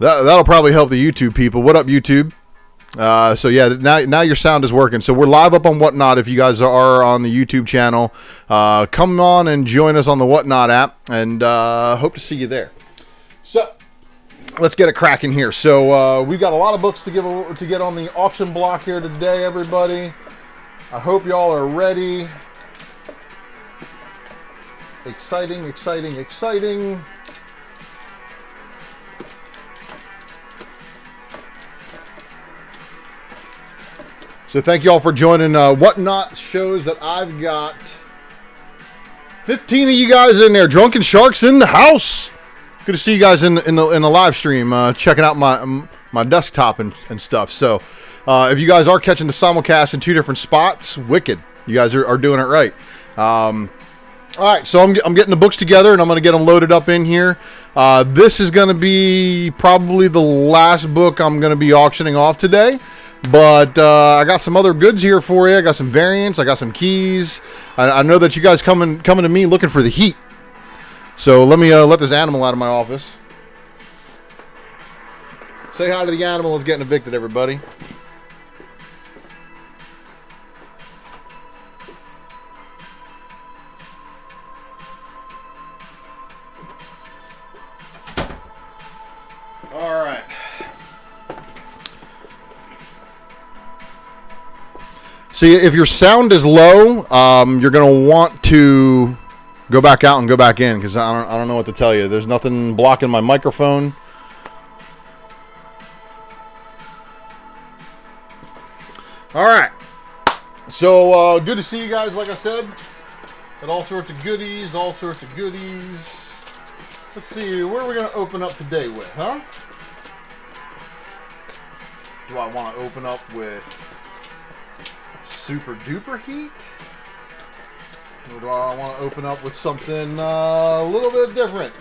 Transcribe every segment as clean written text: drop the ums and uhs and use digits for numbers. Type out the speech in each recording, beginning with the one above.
That'll probably help the YouTube people. What up, YouTube? So yeah, now your sound is working. So we're live up on Whatnot. If you guys are on the YouTube channel, come on and join us on the Whatnot app, and hope to see you there. So let's get it cracking here. So we've got a lot of books to get on the auction block here today, everybody. I hope y'all are ready. Exciting, exciting, exciting. So thank you all for joining Whatnot shows that I've got 15 of you guys in there. Drunken Sharks in the house. Good to see you guys in the live stream, checking out my desktop and stuff. So if you guys are catching the simulcast in two different spots, wicked. You guys are doing it right. All right, so I'm getting the books together, and I'm going to get them loaded up in here. This is going to be probably the last book I'm going to be auctioning off today. But I got some other goods here for you. I got some variants. I got some keys. I know that you guys coming to me looking for the heat. So let me let this animal out of my office. Say hi to the animal that's getting evicted, everybody. All right. See, if your sound is low, you're going to want to go back out and go back in, because I don't know what to tell you. There's nothing blocking my microphone. All right. So good to see you guys, like I said. Got all sorts of goodies, all sorts of goodies. Let's see, where are we going to open up today with, huh? Do I want to open up with super duper heat? Or do I want to open up with something a little bit different?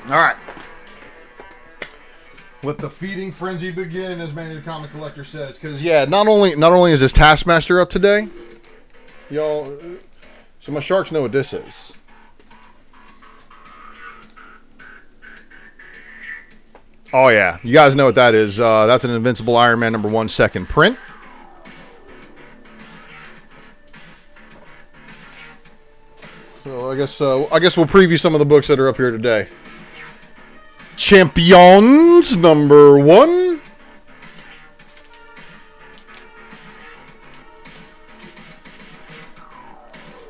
All right. Let the feeding frenzy begin, as Manny the Comic Collector says. Because yeah, not only is this Taskmaster up today, y'all. So my sharks know what this is. Oh yeah, you guys know what that is. That's an Invincible Iron Man #1 second print. So I guess we'll preview some of the books that are up here today. Champions #1.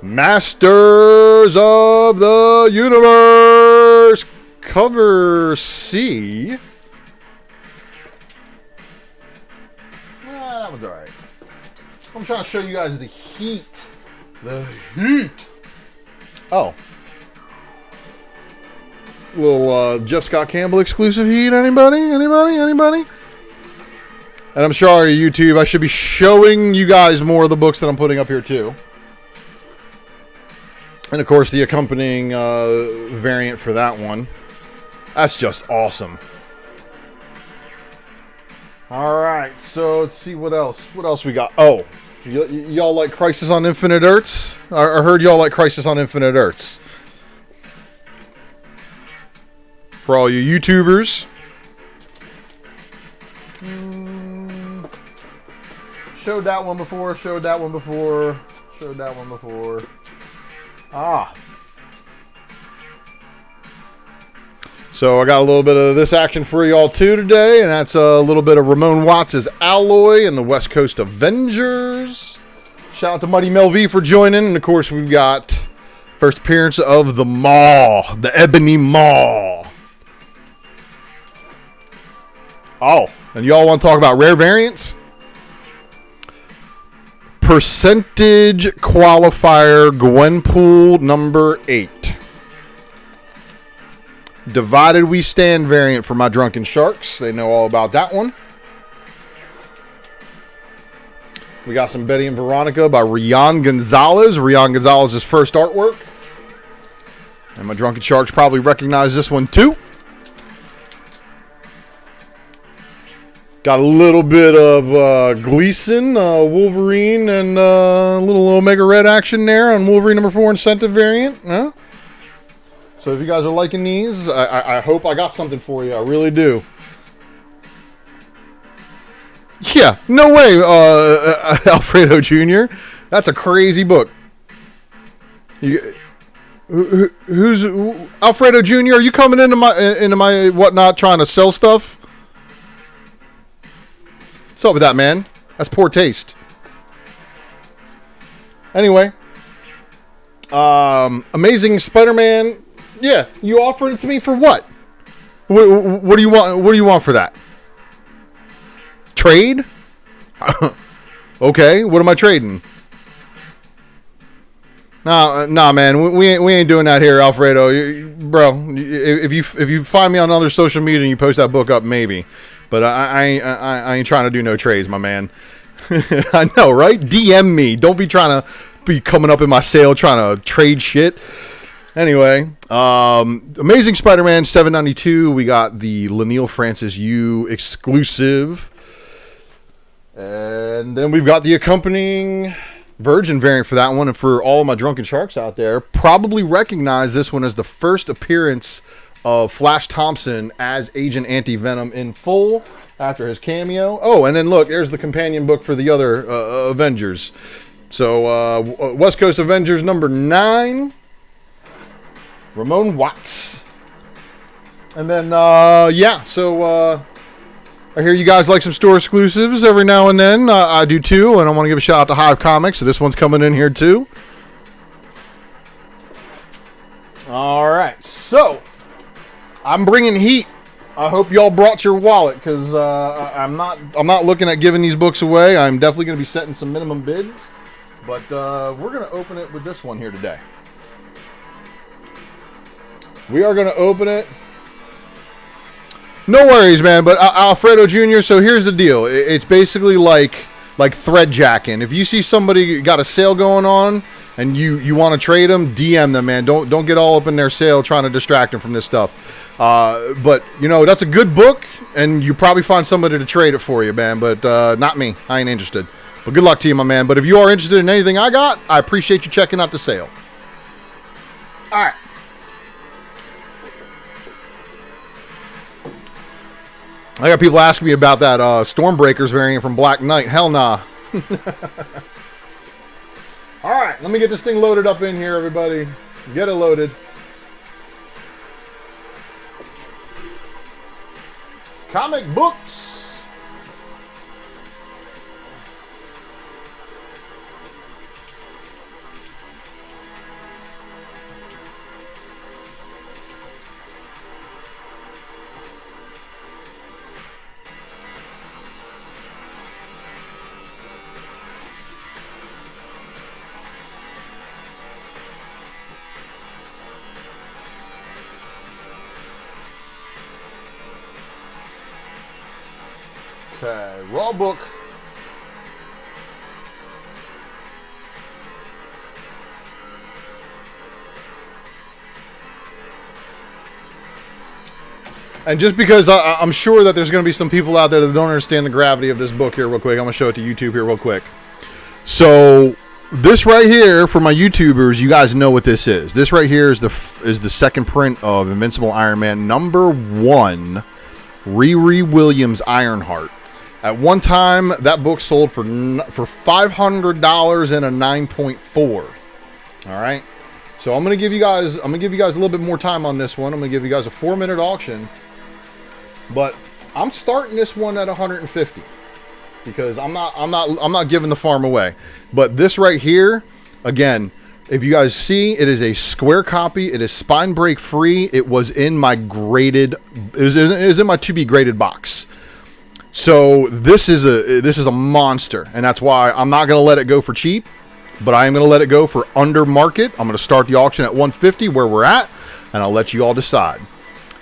Masters of the Universe, cover C. That one's all right. I'm trying to show you guys the heat. The heat. Oh. Little Jeff Scott Campbell exclusive heat. Anybody? And I'm sorry, YouTube, I should be showing you guys more of the books that I'm putting up here too. And of course the accompanying variant for that one. That's just awesome. All right, so let's see what else. What else we got? Oh, y'all like Crisis on Infinite Earths? I heard y'all like Crisis on Infinite Earths. For all you YouTubers. Showed that one before. Ah. So I got a little bit of this action for y'all too today, and that's a little bit of Ramon Watts' Alloy and the West Coast Avengers. Shout out to Muddy Mel V for joining, and of course we've got first appearance of the Maw, the Ebony Maw. Oh, and y'all want to talk about rare variants? Percentage qualifier Gwenpool #8. Divided We Stand variant for my Drunken Sharks. They know all about that one. We got some Betty and Veronica by Rian Gonzalez. Rian Gonzalez's first artwork. And my Drunken Sharks probably recognize this one too. Got a little bit of Gleason, Wolverine, and a little Omega Red action there on Wolverine number 4 incentive variant. Huh? So if you guys are liking these, I hope I got something for you. I really do. Yeah, no way, Alfredo Jr. That's a crazy book. Who's Alfredo Jr.? Are you coming into my whatnot trying to sell stuff? What's up with that, man? That's poor taste. Anyway, Amazing Spider-Man. Yeah, you offered it to me for what? What do you want? What do you want for that? Trade? Okay, what am I trading? Nah, man, we ain't doing that here, Alfredo. Bro, if you find me on other social media and you post that book up, maybe. But I ain't trying to do no trades, my man. I know, right? DM me. Don't be trying to be coming up in my sale trying to trade shit. Anyway, Amazing Spider-Man 792. We got the Laniel Francis Yu exclusive. And then we've got the accompanying Virgin variant for that one. And for all my drunken sharks out there, probably recognize this one as the first appearance of Flash Thompson as Agent Anti-Venom in full after his cameo. Oh, and then look, there's the companion book for the other Avengers. So, West Coast Avengers number 9, Ramon Watts. And then, yeah, so I hear you guys like some store exclusives every now and then. I do too, and I want to give a shout out to Hive Comics. So this one's coming in here too. All right, so I'm bringing heat. I hope y'all brought your wallet because I'm not looking at giving these books away. I'm definitely going to be setting some minimum bids, but we're going to open it with this one here today. We are going to open it. No worries, man. But Alfredo Jr. So here's the deal. It's basically like thread jacking. If you see somebody got a sale going on and you want to trade them, DM them, man. Don't get all up in their sale trying to distract them from this stuff. But you know that's a good book, and you probably find somebody to trade it for you, man. But not me. I ain't interested. But good luck to you, my man. But if you are interested in anything I got, I appreciate you checking out the sale. All right. I got people asking me about that Stormbreakers variant from Black Knight. Hell nah. All right, let me get this thing loaded up in here, everybody. Get it loaded. Comic books. Okay, raw book. And just because I'm sure that there's going to be some people out there that don't understand the gravity of this book here real quick, I'm going to show it to YouTube here real quick. So this right here, for my YouTubers, you guys know what this is. This right here is the second print of Invincible Iron Man number 1, Riri Williams Ironheart. At one time, that book sold for $500 and a 9.4. All right. So I'm gonna give you guys a little bit more time on this one. I'm gonna give you guys a 4-minute auction, but I'm starting this one at 150 because I'm not giving the farm away. But this right here, again, if you guys see, it is a square copy. It is spine break free. It was in my graded. It was in my to be graded box. So this is a monster, and that's why I'm not going to let it go for cheap, but I am going to let it go for under market. I'm going to start the auction at 150 where we're at, and I'll let you all decide.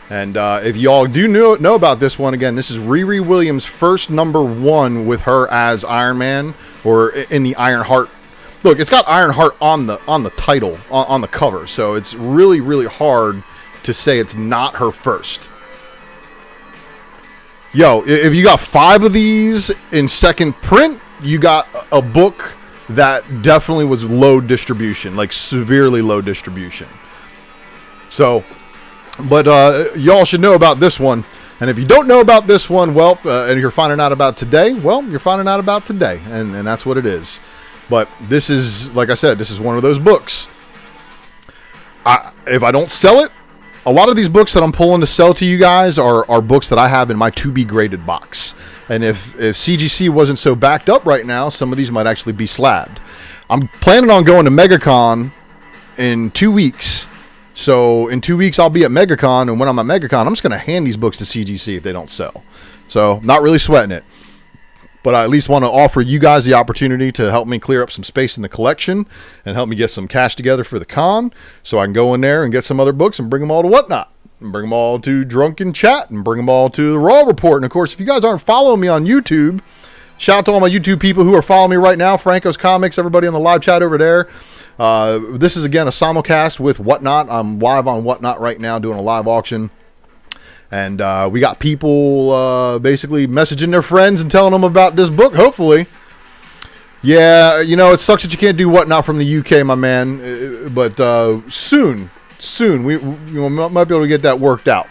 And if y'all do know about this one, again, this is Riri Williams' first number 1 with her as Iron Man, or in the Ironheart. Look, it's got Ironheart on the title, on the cover, so it's really, really hard to say it's not her first. Yo, if you got 5 of these in second print, you got a book that definitely was low distribution, like severely low distribution. So, but y'all should know about this one. And if you don't know about this one, well, and you're finding out about today, well, you're finding out about today. And that's what it is. But this is, like I said, this is one of those books. If I don't sell it, a lot of these books that I'm pulling to sell to you guys are books that I have in my to be graded box. And if CGC wasn't so backed up right now, some of these might actually be slabbed. I'm planning on going to MegaCon in 2 weeks. So in 2 weeks, I'll be at MegaCon. And when I'm at MegaCon, I'm just going to hand these books to CGC if they don't sell. So not really sweating it. But I at least want to offer you guys the opportunity to help me clear up some space in the collection and help me get some cash together for the con so I can go in there and get some other books and bring them all to Whatnot. And bring them all to Drunken Chat and bring them all to the Raw Report. And of course, if you guys aren't following me on YouTube, shout out to all my YouTube people who are following me right now. Franco's Comics, everybody on the live chat over there. This is, again, a simulcast with Whatnot. I'm live on Whatnot right now doing a live auction. And we got people basically messaging their friends and telling them about this book, hopefully. Yeah, you know, it sucks that you can't do Whatnot from the UK, my man. But soon, we might be able to get that worked out.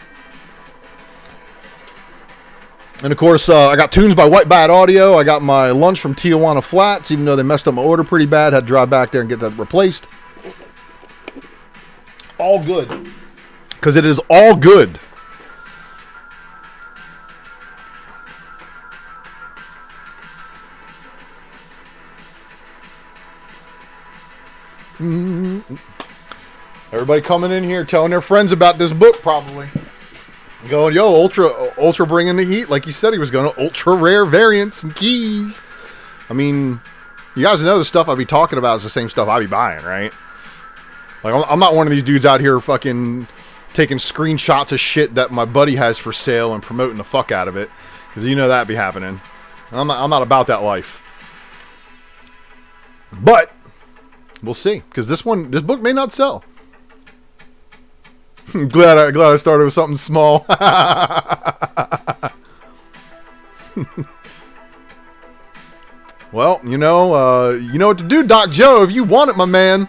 And, of course, I got tunes by White Bat Audio. I got my lunch from Tijuana Flats, even though they messed up my order pretty bad. Had to drive back there and get that replaced. All good. Because it is all good. Everybody coming in here telling their friends about this book, probably going, yo, ultra bringing the heat, like he said he was going to. Ultra rare variants and keys. I mean, you guys know the stuff I'll be talking about is the same stuff I'll be buying, right? Like, I'm not one of these dudes out here fucking taking screenshots of shit that my buddy has for sale and promoting the fuck out of it, because you know that be happening. I'm not about that life. But we'll see, because this book may not sell. glad I started with something small. Well, you know what to do, Doc Joe, if you want it, my man.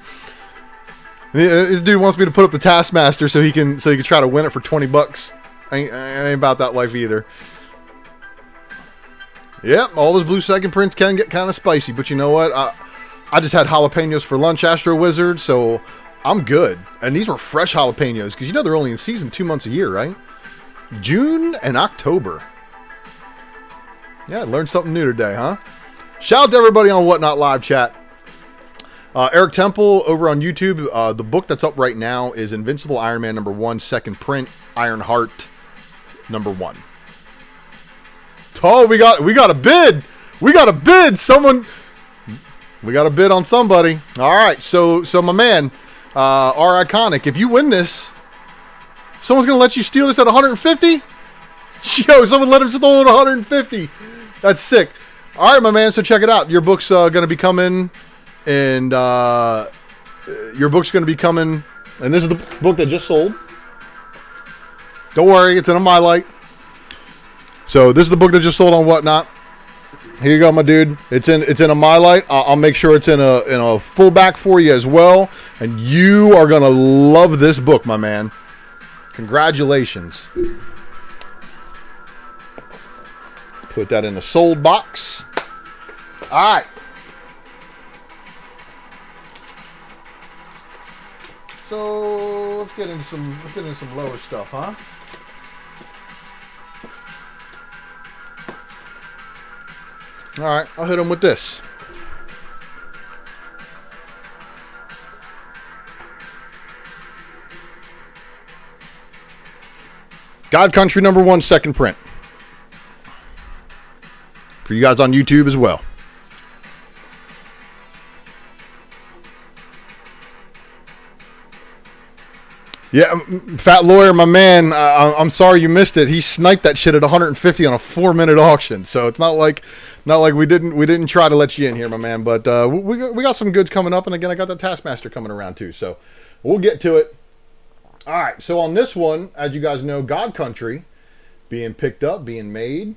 This dude wants me to put up the Taskmaster so he can try to win it for $20. I ain't about that life either. Yep, all those blue second prints can get kind of spicy, but you know what? I just had jalapenos for lunch, Astro Wizard, so I'm good. And these were fresh jalapenos, because you know they're only in season 2 months a year, right? June and October. Yeah, I learned something new today, huh? Shout out to everybody on Whatnot Live Chat. Eric Temple over on YouTube. The book that's up right now is Invincible Iron Man #1, second print, Iron Heart #1. Oh, we got a bid. We got a bid. We got a bid on somebody. All right, so my man, our Iconic, if you win this, someone's gonna let you steal this at 150. Yo, someone let him steal it at 150. That's sick. All right, my man. So check it out. Your book's gonna be coming, and your book's gonna be coming. And this is the book that just sold. Don't worry, it's in a My Light. So this is the book that just sold on Whatnot. Here you go, my dude. It's in a My Light. I'll make sure it's in a full back for you as well. And you are gonna love this book, my man. Congratulations. Put that in the sold box. All right. So let's get into some lower stuff, huh? All right, I'll hit him with this. God Country #1, second print. For you guys on YouTube as well. Yeah, Fat Lawyer, my man, I'm sorry you missed it. He sniped that shit at 150 on a 4-minute auction. So it's not like we didn't try to let you in here, my man. But we got some goods coming up, and again, I got the Taskmaster coming around too. So we'll get to it. All right. So on this one, as you guys know, God Country being picked up, being made.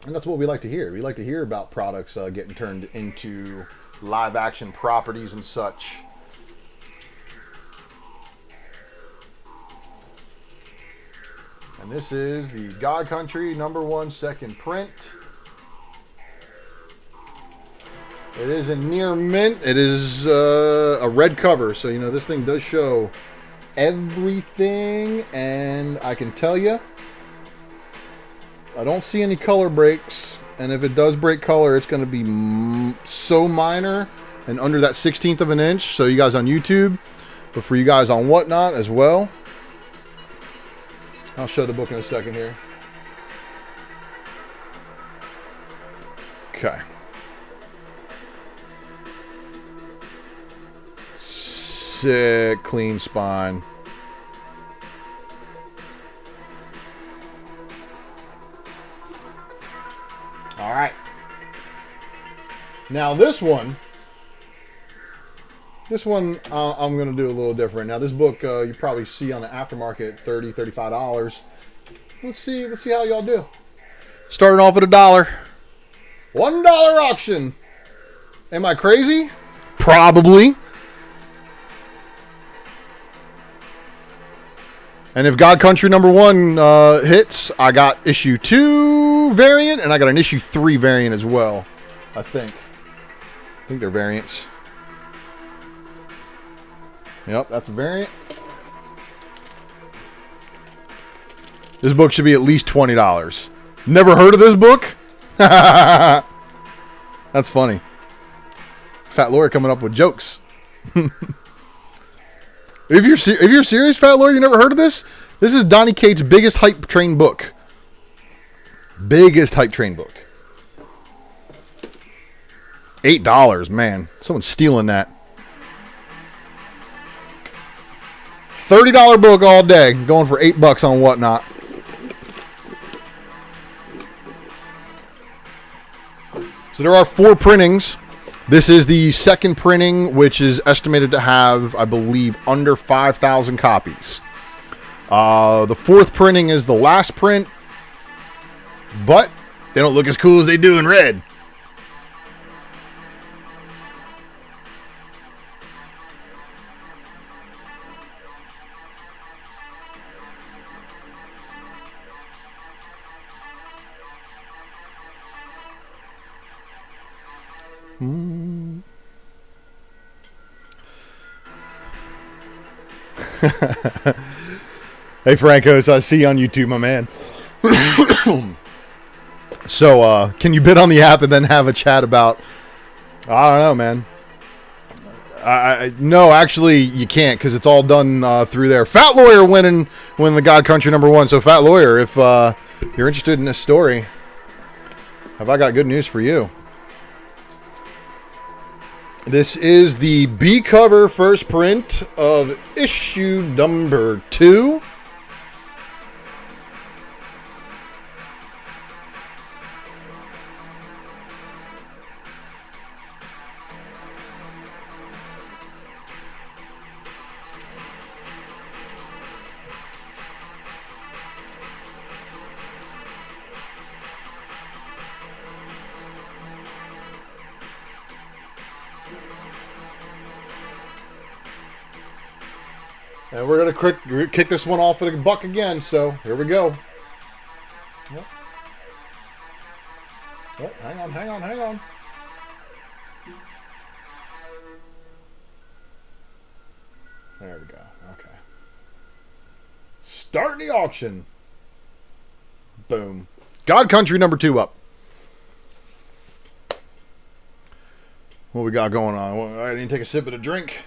And that's what we like to hear. We like to hear about products getting turned into live action properties and such. And this is the God Country #1 second print. It is in near mint. It is a red cover, so you know this thing does show everything, and I can tell you, I don't see any color breaks, and if it does break color, it's going to be so minor and under that 1/16 of an inch. So you guys on YouTube, but for you guys on Whatnot as well. I'll show the book in a second here. Okay. Sick, clean spine. All right. Now this one I'm going to do a little different. Now this book you probably see on the aftermarket $30, $35. Let's see how y'all do. Starting off at $1. $1 auction. Am I crazy? Probably. And if God Country #1 hits, I got issue 2 variant, and I got an issue 3 variant as well. I think they're variants. Yep, that's a variant. This book should be at least $20. Never heard of this book? That's funny. Fat Lawyer coming up with jokes. If you're serious, Fat Lawyer, you never heard of this? This is Donnie Cates' biggest hype train book. Biggest hype train book. $8, man. Someone's stealing that. $30 book all day, going for $8 on Whatnot. So there are 4 printings. This is the second printing, which is estimated to have, I believe, under 5,000 copies. The 4th printing is the last print, but they don't look as cool as they do in red. Hey Francos, I see you on YouTube, my man. So, can you bid on the app and then have a chat about? I don't know, man. No, actually, you can't because it's all done through there. Fat Lawyer winning the God Country #1. So, Fat Lawyer, if you're interested in this story, have I got good news for you? This is the B cover first print of issue #2. And we're going to kick this one off at $1 again, so here we go. Oh, hang on. There we go. Okay. Starting the auction. Boom. God Country #2 up. What we got going on? Well, I didn't take a sip of the drink.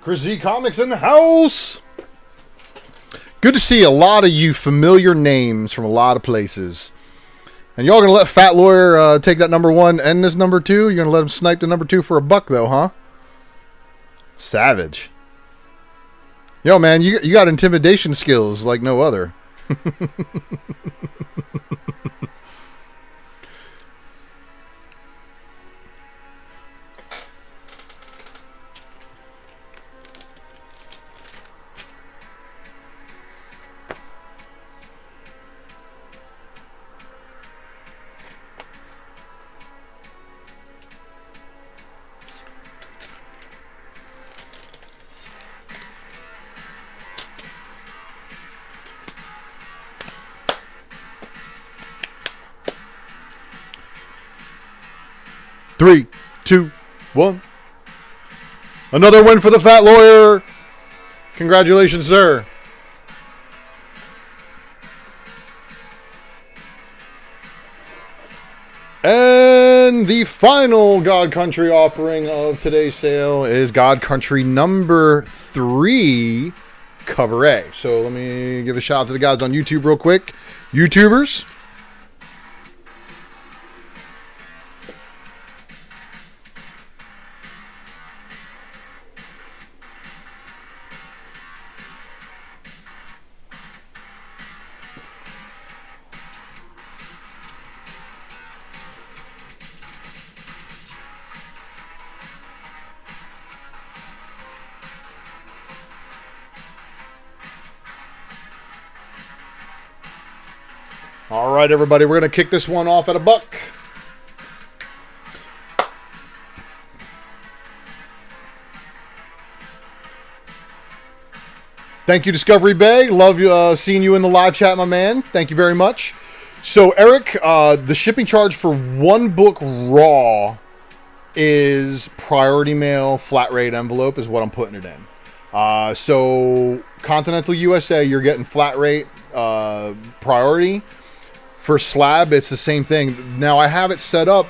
Chris Z Comics in the house. Good to see a lot of you familiar names from a lot of places. And y'all gonna let Fat Lawyer take that #1 and this #2? You're gonna let him snipe the #2 for $1 though, huh? Savage. Yo, man, you got intimidation skills like no other. 3, 2, 1. Another win for the Fat Lawyer. Congratulations, sir. And the final God Country offering of today's sale is God Country number 3, cover A. So let me give a shout out to the guys on YouTube real quick. YouTubers. All right, everybody, we're going to kick this one off at $1. Thank you, Discovery Bay. Love seeing you in the live chat, my man. Thank you very much. So, Eric, the shipping charge for one book raw is priority mail, flat rate envelope is what I'm putting it in. So, Continental USA, you're getting flat rate priority. For slab, it's the same thing. Now, I have it set up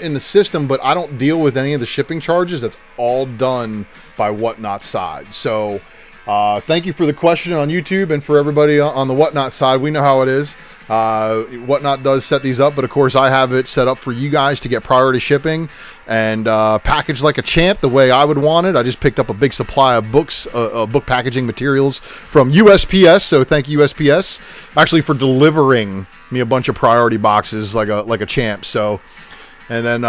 in the system, but I don't deal with any of the shipping charges. That's all done by Whatnot side. So, thank you for the question on YouTube, and for everybody on the Whatnot side, we know how it is. Whatnot does set these up, but of course, I have it set up for you guys to get priority shipping and packaged like a champ the way I would want it. I just picked up a big supply of books, book packaging materials from USPS. So thank you, USPS, actually for delivering me a bunch of priority boxes like a champ. So, and then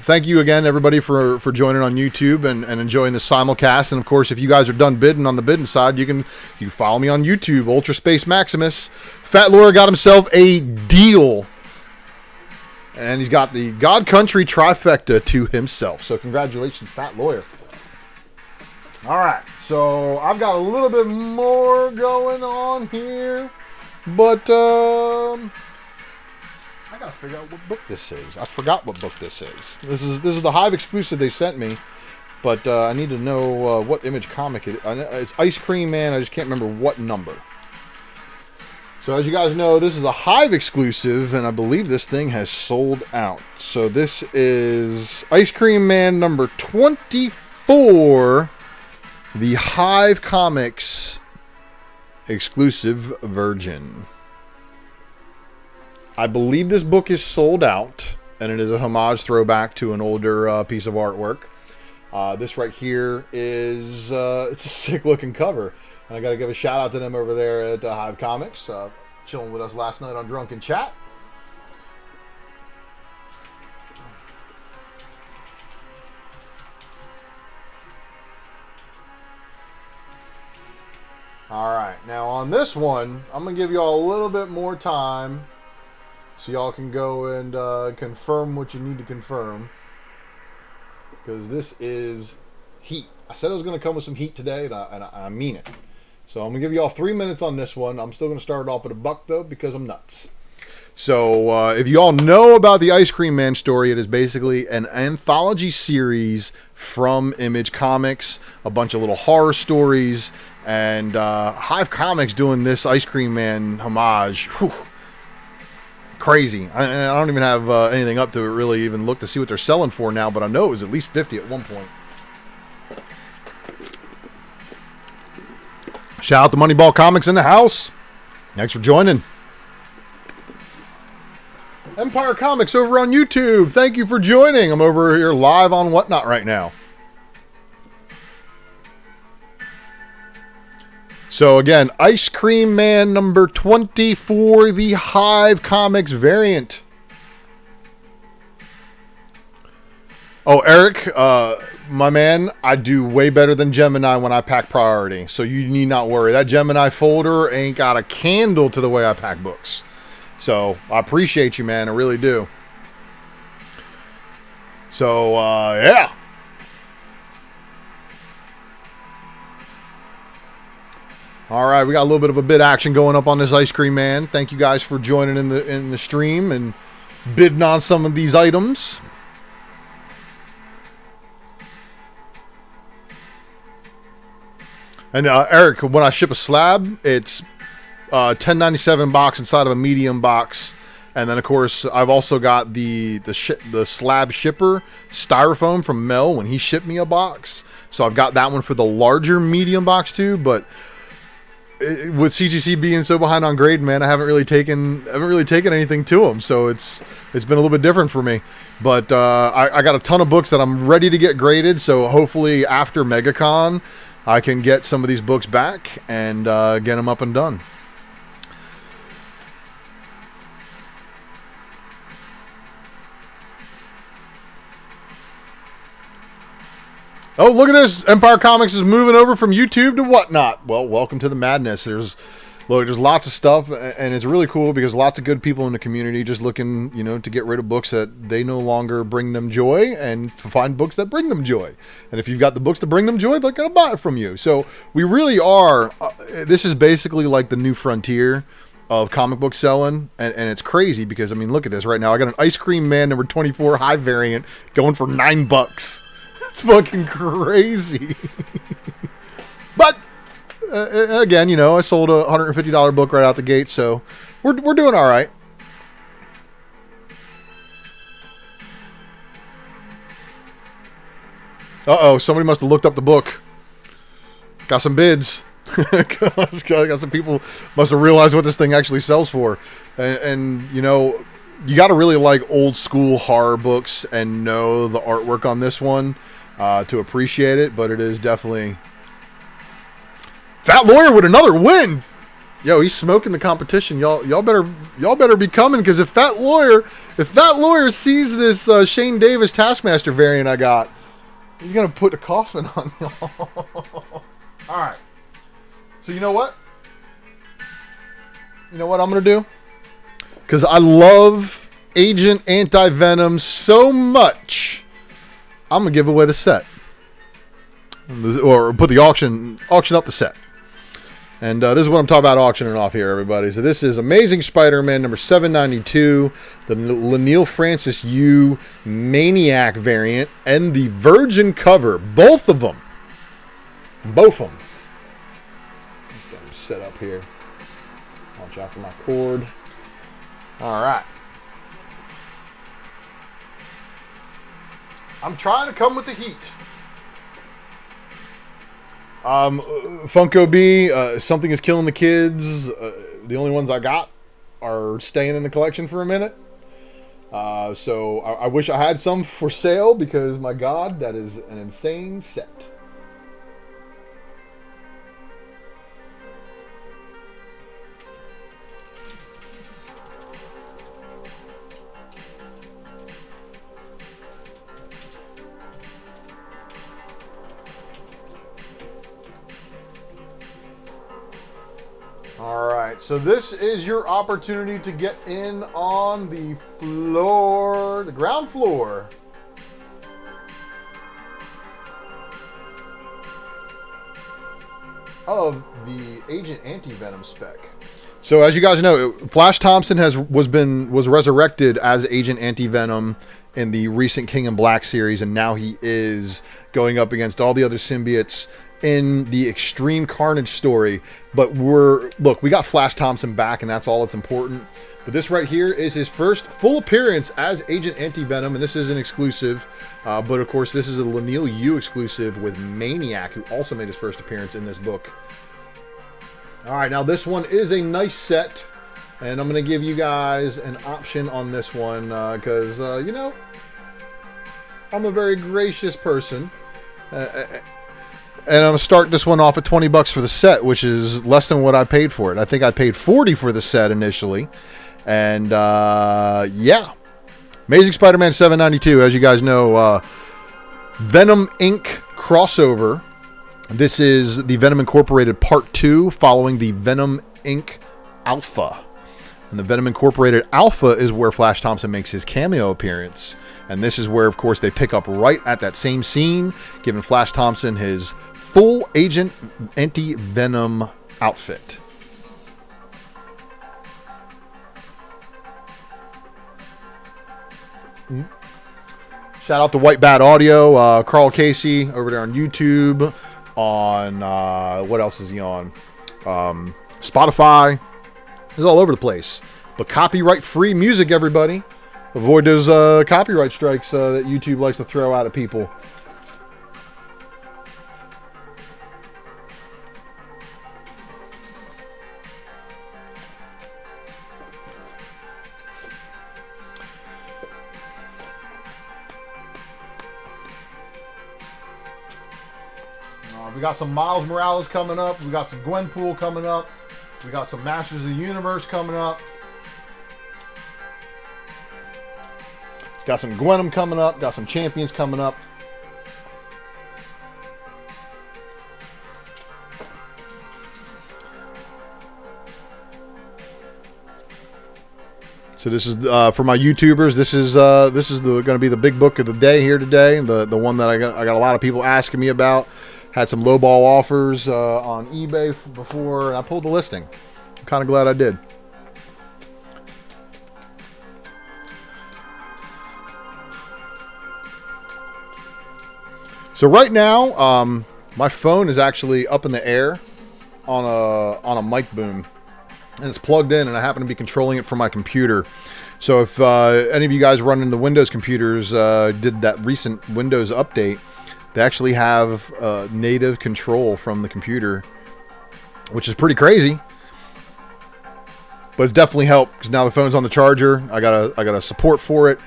thank you again, everybody, for joining on YouTube and enjoying the simulcast. And of course, if you guys are done bidding on the bidding side, you can follow me on YouTube, Ultra Space Maximus. Fat Lawyer got himself a deal, and he's got the God Country trifecta to himself. So congratulations, Fat Lawyer. All right, so I've got a little bit more going on here, but I gotta figure out what book this is. I forgot what book this is. This is the Hive exclusive they sent me, but I need to know what Image comic it is. It's Ice Cream Man. I just can't remember what number. So as you guys know, this is a Hive exclusive, and I believe this thing has sold out. So this is Ice Cream Man number 24, the Hive Comics exclusive Virgin. I believe this book is sold out, and it is a homage throwback to an older piece of artwork. This right here is it's a sick looking cover. And I got to give a shout out to them over there at Hive Comics, chilling with us last night on Drunken Chat. All right, now on this one, I'm going to give you all a little bit more time so y'all can go and confirm what you need to confirm, because this is heat. I said I was going to come with some heat today, and I mean it. So I'm going to give you all 3 minutes on this one. I'm still going to start it off at $1, though, because I'm nuts. So if you all know about the Ice Cream Man story, it is basically an anthology series from Image Comics, a bunch of little horror stories, and Hive Comics doing this Ice Cream Man homage. Whew. Crazy. I don't even have anything up to it really even look to see what they're selling for now, but I know it was at least 50 at one point. Shout out to Moneyball Comics in the house. Thanks for joining. Empire Comics over on YouTube. Thank you for joining. I'm over here live on Whatnot right now. So again, Ice Cream Man number 24, the Hive Comics variant. Oh, Eric, my man, I do way better than Gemini when I pack priority, so you need not worry. That Gemini folder ain't got a candle to the way I pack books. So I appreciate you, man. I really do. So, yeah. All right, we got a little bit of a bid action going up on this Ice Cream Man. Thank you guys for joining in the stream and bidding on some of these items. And Eric, when I ship a slab, it's $10.97 box inside of a medium box. And then, of course, I've also got the slab shipper styrofoam from Mel when he shipped me a box. So I've got that one for the larger medium box too. But with CGC being so behind on grade, man, I haven't really taken anything to them. So it's been a little bit different for me. But I got a ton of books that I'm ready to get graded. So hopefully after MegaCon, I can get some of these books back and get them up and done. Oh, look at this. Empire Comics is moving over from YouTube to whatnot. Well, welcome to the madness. There's lots of stuff, and it's really cool because lots of good people in the community just looking, to get rid of books that they no longer bring them joy and find books that bring them joy. And if you've got the books that bring them joy, they're going to buy it from you. So we really are, this is basically like the new frontier of comic book selling, and it's crazy because, I mean, look at this right now. I got an Ice Cream Man number 24 high variant going for $9. It's fucking crazy. But again, I sold a $150 book right out the gate, so we're doing all right. Uh-oh, somebody must have looked up the book. Got some bids. Got some people must have realized what this thing actually sells for. And you got to really like old school horror books and know the artwork on this one to appreciate it, but it is definitely... Fat Lawyer with another win. Yo, he's smoking the competition. Y'all better be coming, because if Fat Lawyer sees this Shane Davis Taskmaster variant I got, he's gonna put a coffin on y'all. All right. So you know what? I'm gonna do? Because I love Agent Anti-Venom so much, I'm gonna give away the set, or put the auction up the set. And this is what I'm talking about auctioning off here, everybody. So this is Amazing Spider-Man number 792, the Leinil Francis Yu Maniac variant, and the Virgin cover. Both of them. Let's get them set up here. Watch out for my cord. All right. I'm trying to come with the heat. Funko B, Something is Killing the Kids. The only ones I got are staying in the collection for a minute. So I wish I had some for sale, because my God, that is an insane set. Alright, so this is your opportunity to get in on the floor, the ground floor. Of the Agent Anti-Venom spec. So as you guys know, Flash Thompson was resurrected as Agent Anti-Venom in the recent King in Black series, and now he is going up against all the other symbiotes in the Extreme Carnage story. But we got Flash Thompson back, and that's all that's important. But this right here is his first full appearance as Agent Anti-Venom, and this is an exclusive. But of course, this is a Leinil Yu exclusive with Maniac, who also made his first appearance in this book. All right, now this one is a nice set, and I'm going to give you guys an option on this one because, I'm a very gracious person. And I'm going to start this one off at $20 for the set, which is less than what I paid for it. I think I paid $40 for the set initially. And, yeah. Amazing Spider-Man 792, as you guys know, Venom Inc. crossover. This is the Venom Incorporated Part 2, following the Venom Inc. Alpha. And the Venom Incorporated Alpha is where Flash Thompson makes his cameo appearance. And this is where, of course, they pick up right at that same scene, giving Flash Thompson his full Agent Anti-Venom outfit. Shout out to White Bat Audio, Carl Casey over there on YouTube. on what else is he on? Spotify. He's all over the place. But copyright-free music, everybody. Avoid those copyright strikes that YouTube likes to throw out at people. We got some Miles Morales coming up. We got some Gwenpool coming up. We got some Masters of the Universe coming up. Got some Gwenum coming up. Got some Champions coming up. So this is for my YouTubers. This is going to be the big book of the day here today. The one that I got a lot of people asking me about. Had some lowball offers on eBay before, and I pulled the listing. I'm kind of glad I did. So right now, my phone is actually up in the air on a mic boom, and it's plugged in, and I happen to be controlling it from my computer. So if any of you guys run into Windows computers, did that recent Windows update, they actually have native control from the computer, which is pretty crazy. But it's definitely helped because now the phone's on the charger. I got a support for it.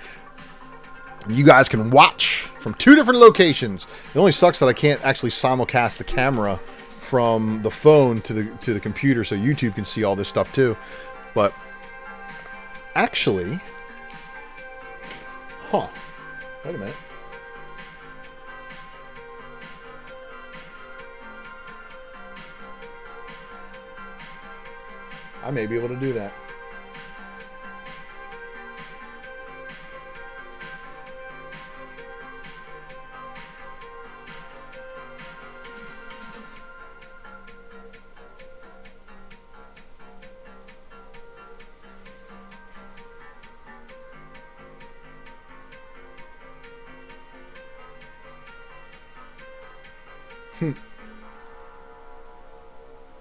You guys can watch from 2 different locations. It only sucks that I can't actually simulcast the camera from the phone to the computer, so YouTube can see all this stuff too. But actually, wait a minute. I may be able to do that.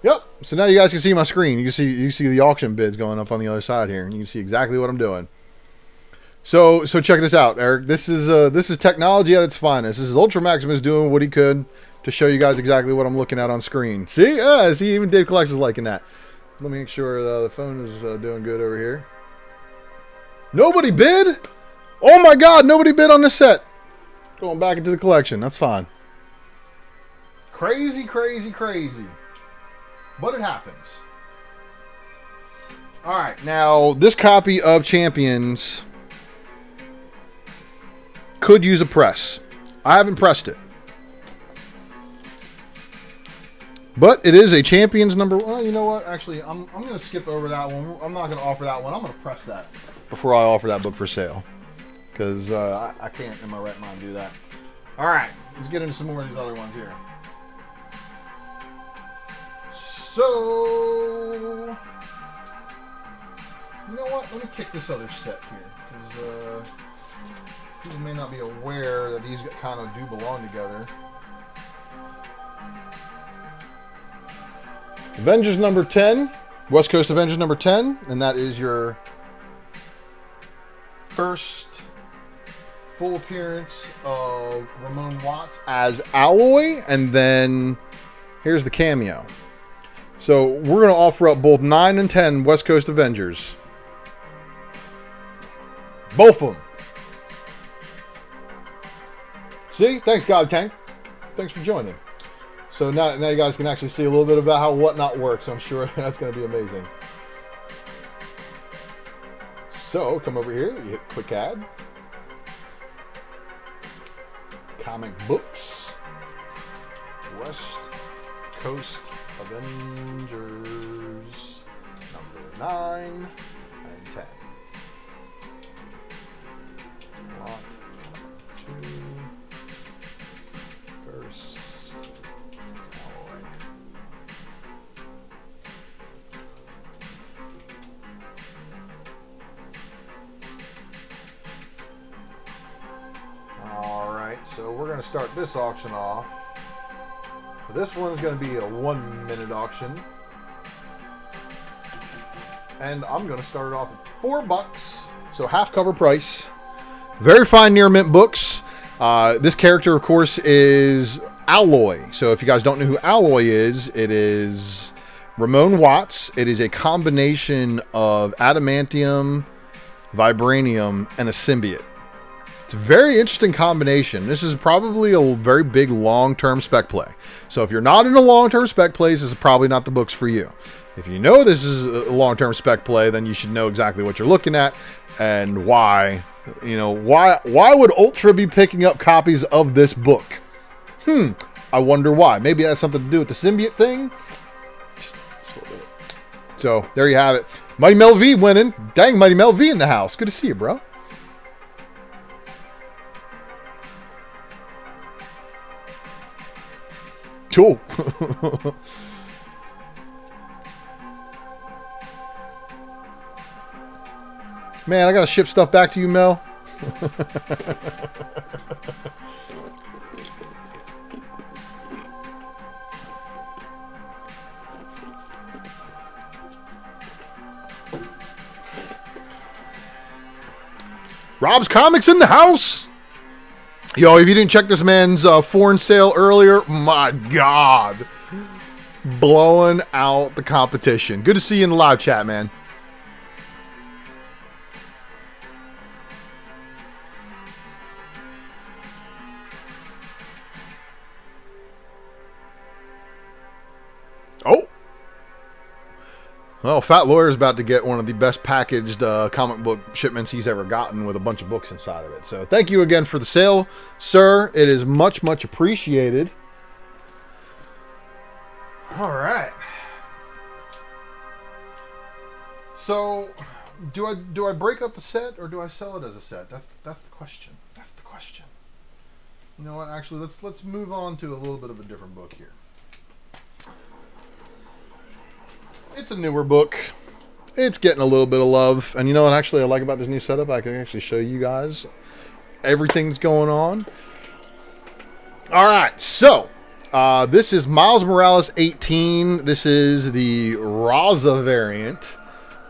Yep. So now you guys can see my screen. You see the auction bids going up on the other side here, and you can see exactly what I'm doing. So check this out, Eric. This is technology at its finest. This is Ultra Maximus doing what he could to show you guys exactly what I'm looking at on screen. See, see, even Dave Collects is liking that. Let me make sure the phone is doing good over here. Nobody bid? Oh my God! Nobody bid on this set. Going back into the collection. That's fine. Crazy, crazy, crazy. But it happens. Alright, now this copy of Champions could use a press. I haven't pressed it. But it is a Champions number. Well, you know what? Actually, I'm going to skip over that one. I'm not going to offer that one. I'm going to press that before I offer that book for sale. Because I can't in my right mind do that. Alright, let's get into some more of these other ones here. So, you know what? Let me kick this other set here, because people may not be aware that these kind of do belong together. Avengers number 10, West Coast Avengers number 10, and that is your first full appearance of Ramon Watts as Alloy, and then here's the cameo. So we're going to offer up both 9 and 10 West Coast Avengers. Both of them. See? Thanks, God Tank. Thanks for joining. So now you guys can actually see a little bit about how Whatnot works. I'm sure that's going to be amazing. So come over here. You hit Quick Add. Comic Books. West Coast Avengers number 9 and 10. Lot 2. First alloy. Alright, so we're going to start this auction off with this one is going to be a 1-minute auction. And I'm going to start it off at $4. So half cover price. Very fine near mint books. This character, of course, is Alloy. So if you guys don't know who Alloy is, it is Ramon Watts. It is a combination of adamantium, vibranium, and a symbiote. It's a very interesting combination. This is probably a very big long-term spec play. So if you're not in a long-term spec play, this is probably not the books for you. If you know this is a long-term spec play, then you should know exactly what you're looking at and why. You know, why would Ultra be picking up copies of this book? I wonder why. Maybe it has something to do with the symbiote thing. So there you have it. Mighty Mel V winning. Dang, Mighty Mel V in the house. Good to see you, bro. Cool. Man, I gotta ship stuff back to you, Mel. Rob's Comics in the house. Yo, if you didn't check this man's foreign sale earlier, my God. Blowing out the competition. Good to see you in the live chat, man. Oh. Well, Fat Lawyer's about to get one of the best packaged comic book shipments he's ever gotten with a bunch of books inside of it. So thank you again for the sale, sir. It is much, much appreciated. All right. So, do I break up the set or do I sell it as a set? That's the question. That's the question. You know what? Actually, let's move on to a little bit of a different book here. It's a newer book. It's getting a little bit of love. And you know what actually I like about this new setup? I can actually show you guys everything's going on. All right, so this is Miles Morales 18. This is the Raza variant.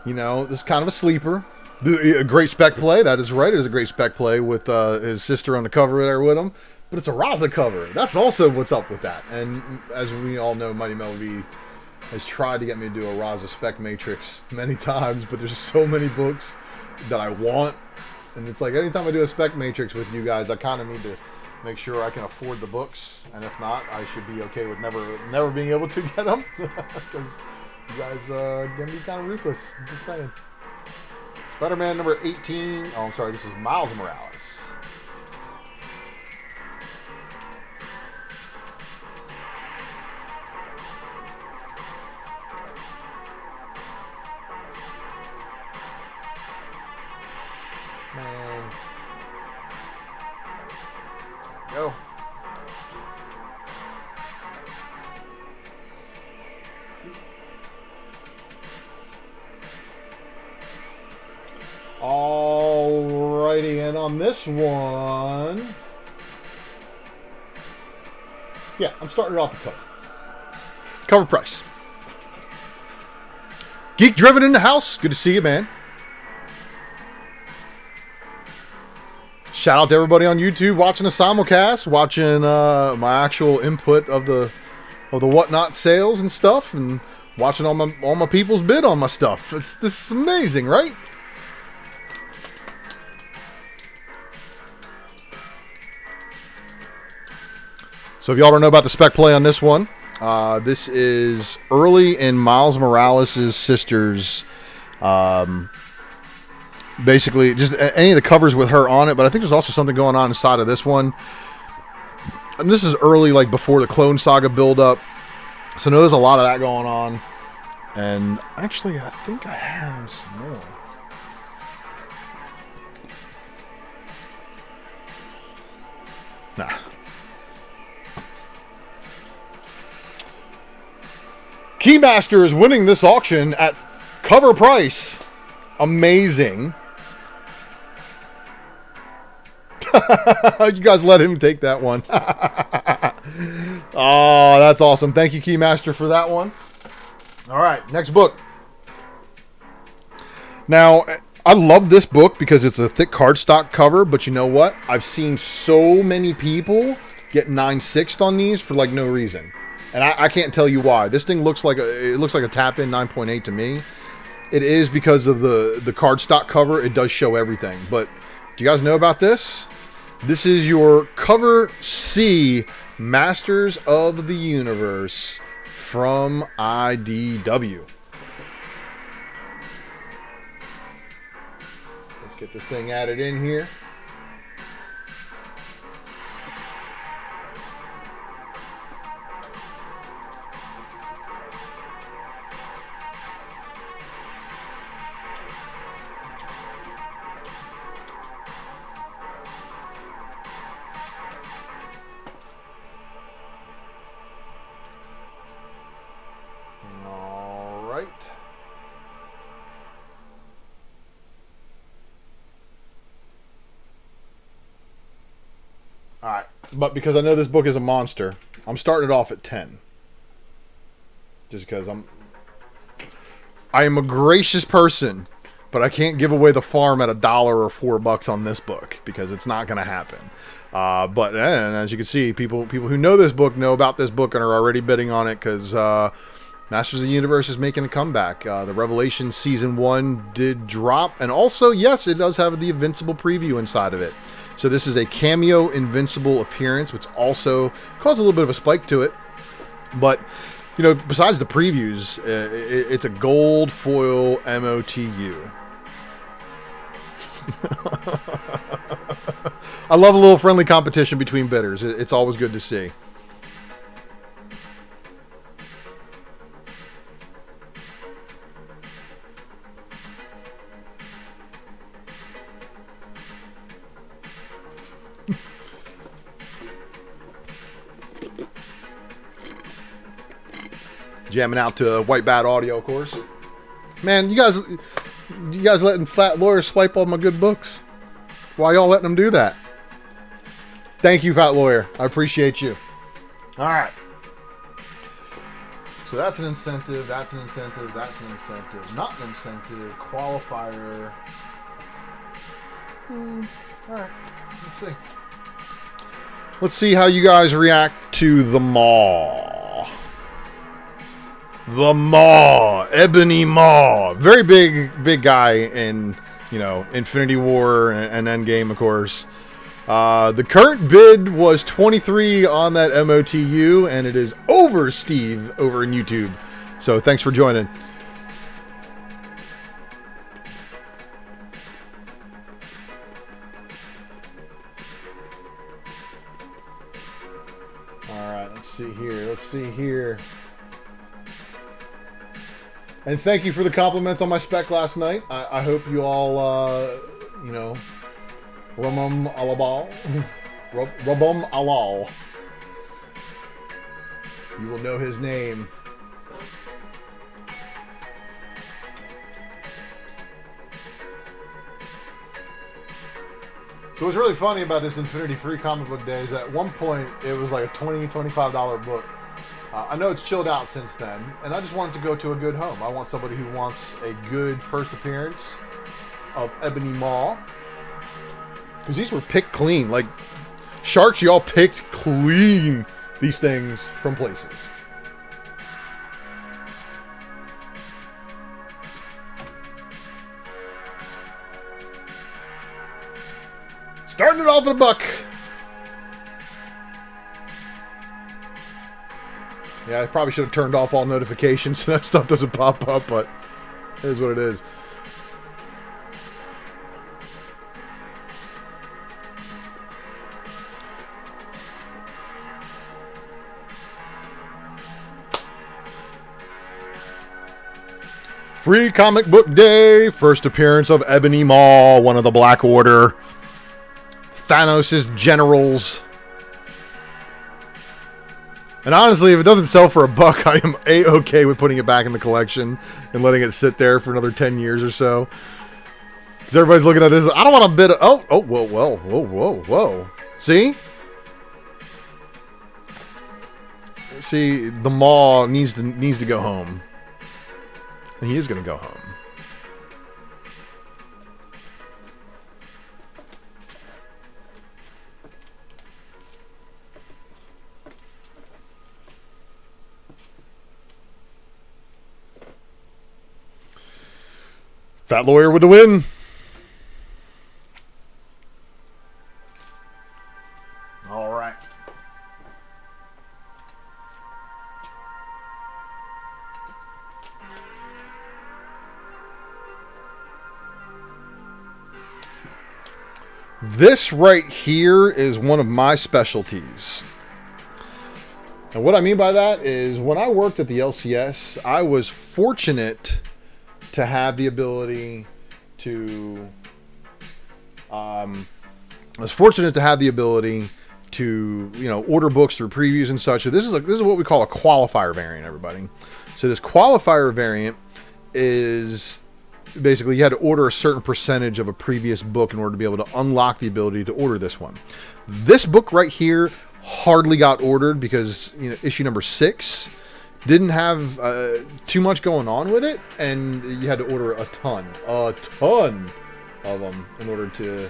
You know, this is kind of a sleeper. A great spec play. That is right. It is a great spec play with his sister on the cover there with him. But it's a Raza cover. That's also what's up with that. And as we all know, Mighty Mel V has tried to get me to do a Raza spec matrix many times, but there's so many books that I want. And it's like anytime I do a spec matrix with you guys, I kind of need to make sure I can afford the books. And if not, I should be okay with never being able to get them. Because you guys can be kind of ruthless. I'm just saying. Spider-Man number 18. Oh, I'm sorry. This is Miles Morales. Man. Go. Alrighty, and on this one, yeah, I'm starting it off the cover. Cover price. Geek Driven in the house. Good to see you, man. Shout out to everybody on YouTube watching the simulcast, watching my actual input of the whatnot sales and stuff, and watching all my people's bid on my stuff. This is amazing, right? So if y'all don't know about the spec play on this one, this is early in Miles Morales' sister's. Basically, just any of the covers with her on it, but I think there's also something going on inside of this one. And this is early, like before the Clone Saga build-up. So no, there's a lot of that going on. And actually, I think I have some more. Nah. Keymaster is winning this auction at cover price. Amazing. You guys let him take that one. Oh, that's awesome. Thank you, Keymaster, for that one. All right, next book. Now, I love this book because it's a thick cardstock cover, but you know what? I've seen so many people get 9/6 on these for like no reason. And I can't tell you why. This thing looks like a tap-in 9.8 to me. It is because of the cardstock cover. It does show everything. But do you guys know about this? This is your cover C, Masters of the Universe from IDW. Let's get this thing added in here. Alright, but because I know this book is a monster, I'm starting it off at 10. Just because I am a gracious person, but I can't give away the farm at $1 or $4 on this book because it's not going to happen. But as you can see, people who know this book know about this book and are already bidding on it because Masters of the Universe is making a comeback. The Revelation Season 1 did drop, and also, yes, it does have the Invincible preview inside of it. So this is a cameo Invincible appearance, which also caused a little bit of a spike to it. But, you know, besides the previews, it's a gold foil MOTU. I love a little friendly competition between bidders. It's always good to see. Jamming out to White Bat Audio, of course. Man, you guys letting Fat Lawyer swipe all my good books? Why y'all letting them do that? Thank you, Fat Lawyer. I appreciate you. All right. So that's an incentive. That's an incentive. That's an incentive. Not an incentive. Qualifier. All right. Let's see. Let's see how you guys react to the Maw. The Maw, Ebony Maw, very big guy in, you know, Infinity War and Endgame, of course. The current bid was 23 on that MOTU, and it is over, Steve, over in YouTube. So thanks for joining. All right, let's see here. Let's see here. And thank you for the compliments on my spec last night. I hope you all, you know, Ramum Alabal. Rabum Alal. You will know his name. So what's really funny about this Infinity Free comic book day is at one point it was like a $20, $25 book. I know it's chilled out since then, and I just want it to go to a good home. I want somebody who wants a good first appearance of Ebony Maw. Because these were picked clean. Like, Sharks, y'all picked clean these things from places. Starting it off at $1. Yeah, I probably should have turned off all notifications so that stuff doesn't pop up, but it is what it is. Free Comic Book Day, first appearance of Ebony Maw, one of the Black Order, Thanos' generals. And honestly, if it doesn't sell for $1, I am A-okay with putting it back in the collection and letting it sit there for another 10 years or so. Because everybody's looking at this. I don't want to bid. Whoa. See? See, the Maw needs to go home. And he is going to go home. Fat Lawyer with the win. All right. This right here is one of my specialties. And what I mean by that is when I worked at the LCS, I was fortunate to have the ability to order books through previews and such. So this is what we call a qualifier variant, everybody. So this qualifier variant is basically you had to order a certain percentage of a previous book in order to be able to unlock the ability to order this one. This book right here hardly got ordered because issue number 6 didn't have too much going on with it, and you had to order a ton of them in order to.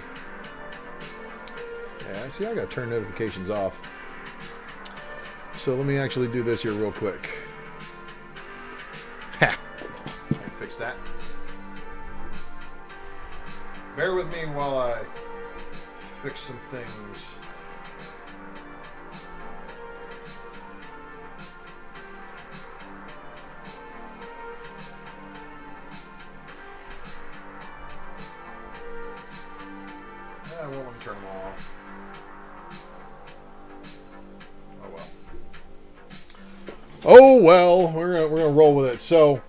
Yeah, see, I gotta turn notifications off. So let me actually do this here real quick. Ha! Let me fix that. Bear with me while I fix some things. I won't let me turn them off. Oh well, we're gonna roll with it. So,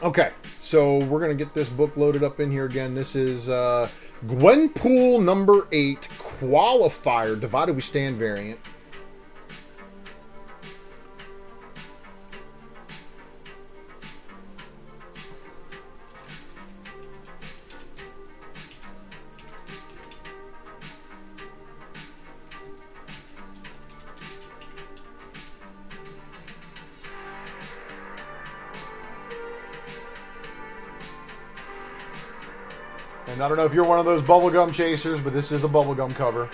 okay, so we're gonna get this book loaded up in here again. This is Gwenpool number 8 qualifier divided we stand variant. And I don't know if you're one of those bubblegum chasers, but this is a bubblegum cover.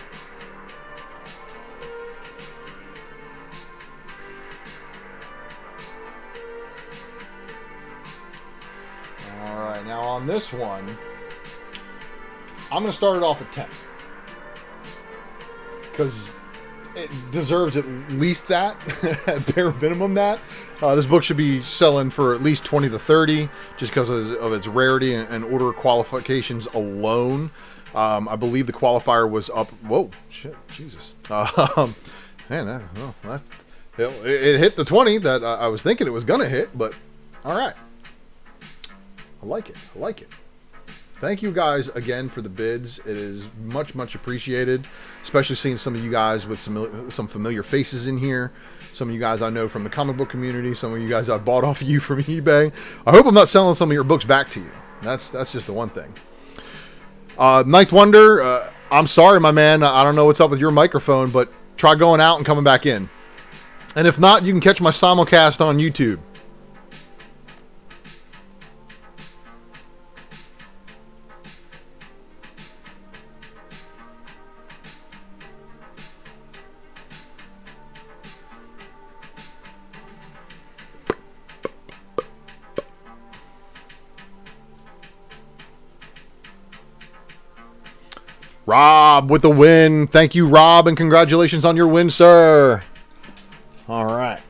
Alright, now on this one, I'm going to start it off at 10. Because it deserves at least that, at bare minimum that. This book should be selling for at least 20 to 30 just because of its rarity and order qualifications alone. I believe the qualifier was up. Whoa, shit, Jesus. Man, it hit the 20 that I was thinking it was going to hit, but all right. I like it. I like it. Thank you guys again for the bids. It is much, much appreciated, especially seeing some of you guys with some familiar faces in here. Some of you guys I know from the comic book community. Some of you guys I bought off of you from eBay. I hope I'm not selling some of your books back to you. That's just the one thing. Ninth Wonder, I'm sorry, my man. I don't know what's up with your microphone, but try going out and coming back in. And if not, you can catch my simulcast on YouTube. Rob with the win. Thank you, Rob, and congratulations on your win, sir. All right.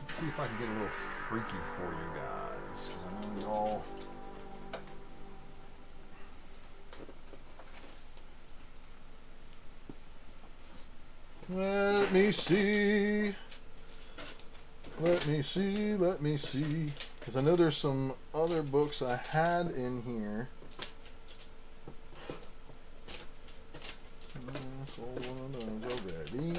Let's see if I can get a little freaky for you guys. 'Cause I know you all. Let me see. Let me see. Because I know there's some other books I had in here. Sold one of those already.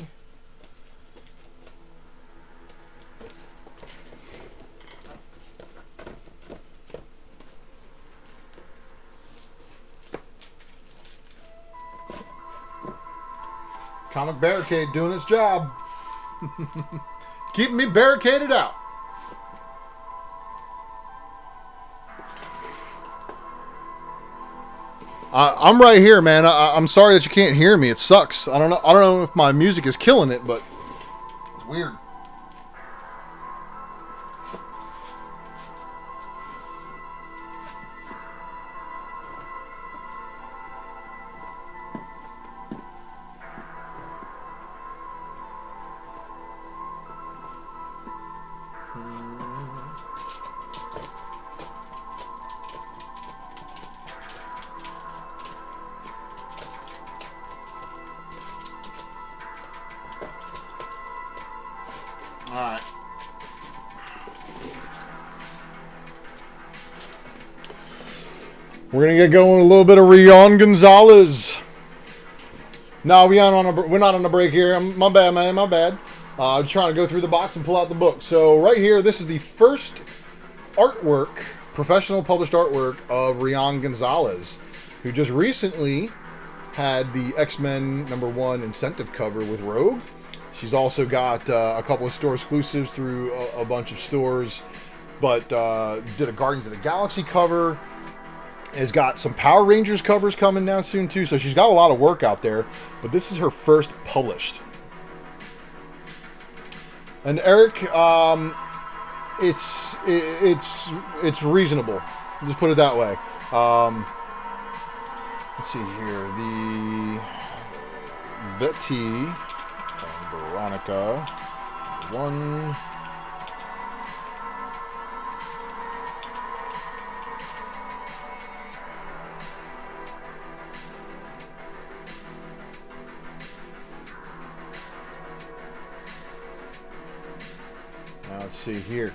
Comic barricade doing its job. Keeping me barricaded out. I'm right here, man. I'm sorry that you can't hear me. It sucks. I don't know if my music is killing it, but it's weird. Alright. We're going to get going with a little bit of Rion Gonzalez. No, we're not on a break here. My bad, man. My bad. I'm trying to go through the box and pull out the book. So right here, this is the first artwork, professional published artwork of Rion Gonzalez, who just recently had the X-Men #1 incentive cover with Rogue. She's also got a couple of store exclusives through a bunch of stores, but did a Guardians of the Galaxy cover. Has got some Power Rangers covers coming down soon too, so she's got a lot of work out there. But this is her first published. And Eric, it's reasonable. Just put it that way. Let's see here, the Betty. Veronica, one. Now let's see here.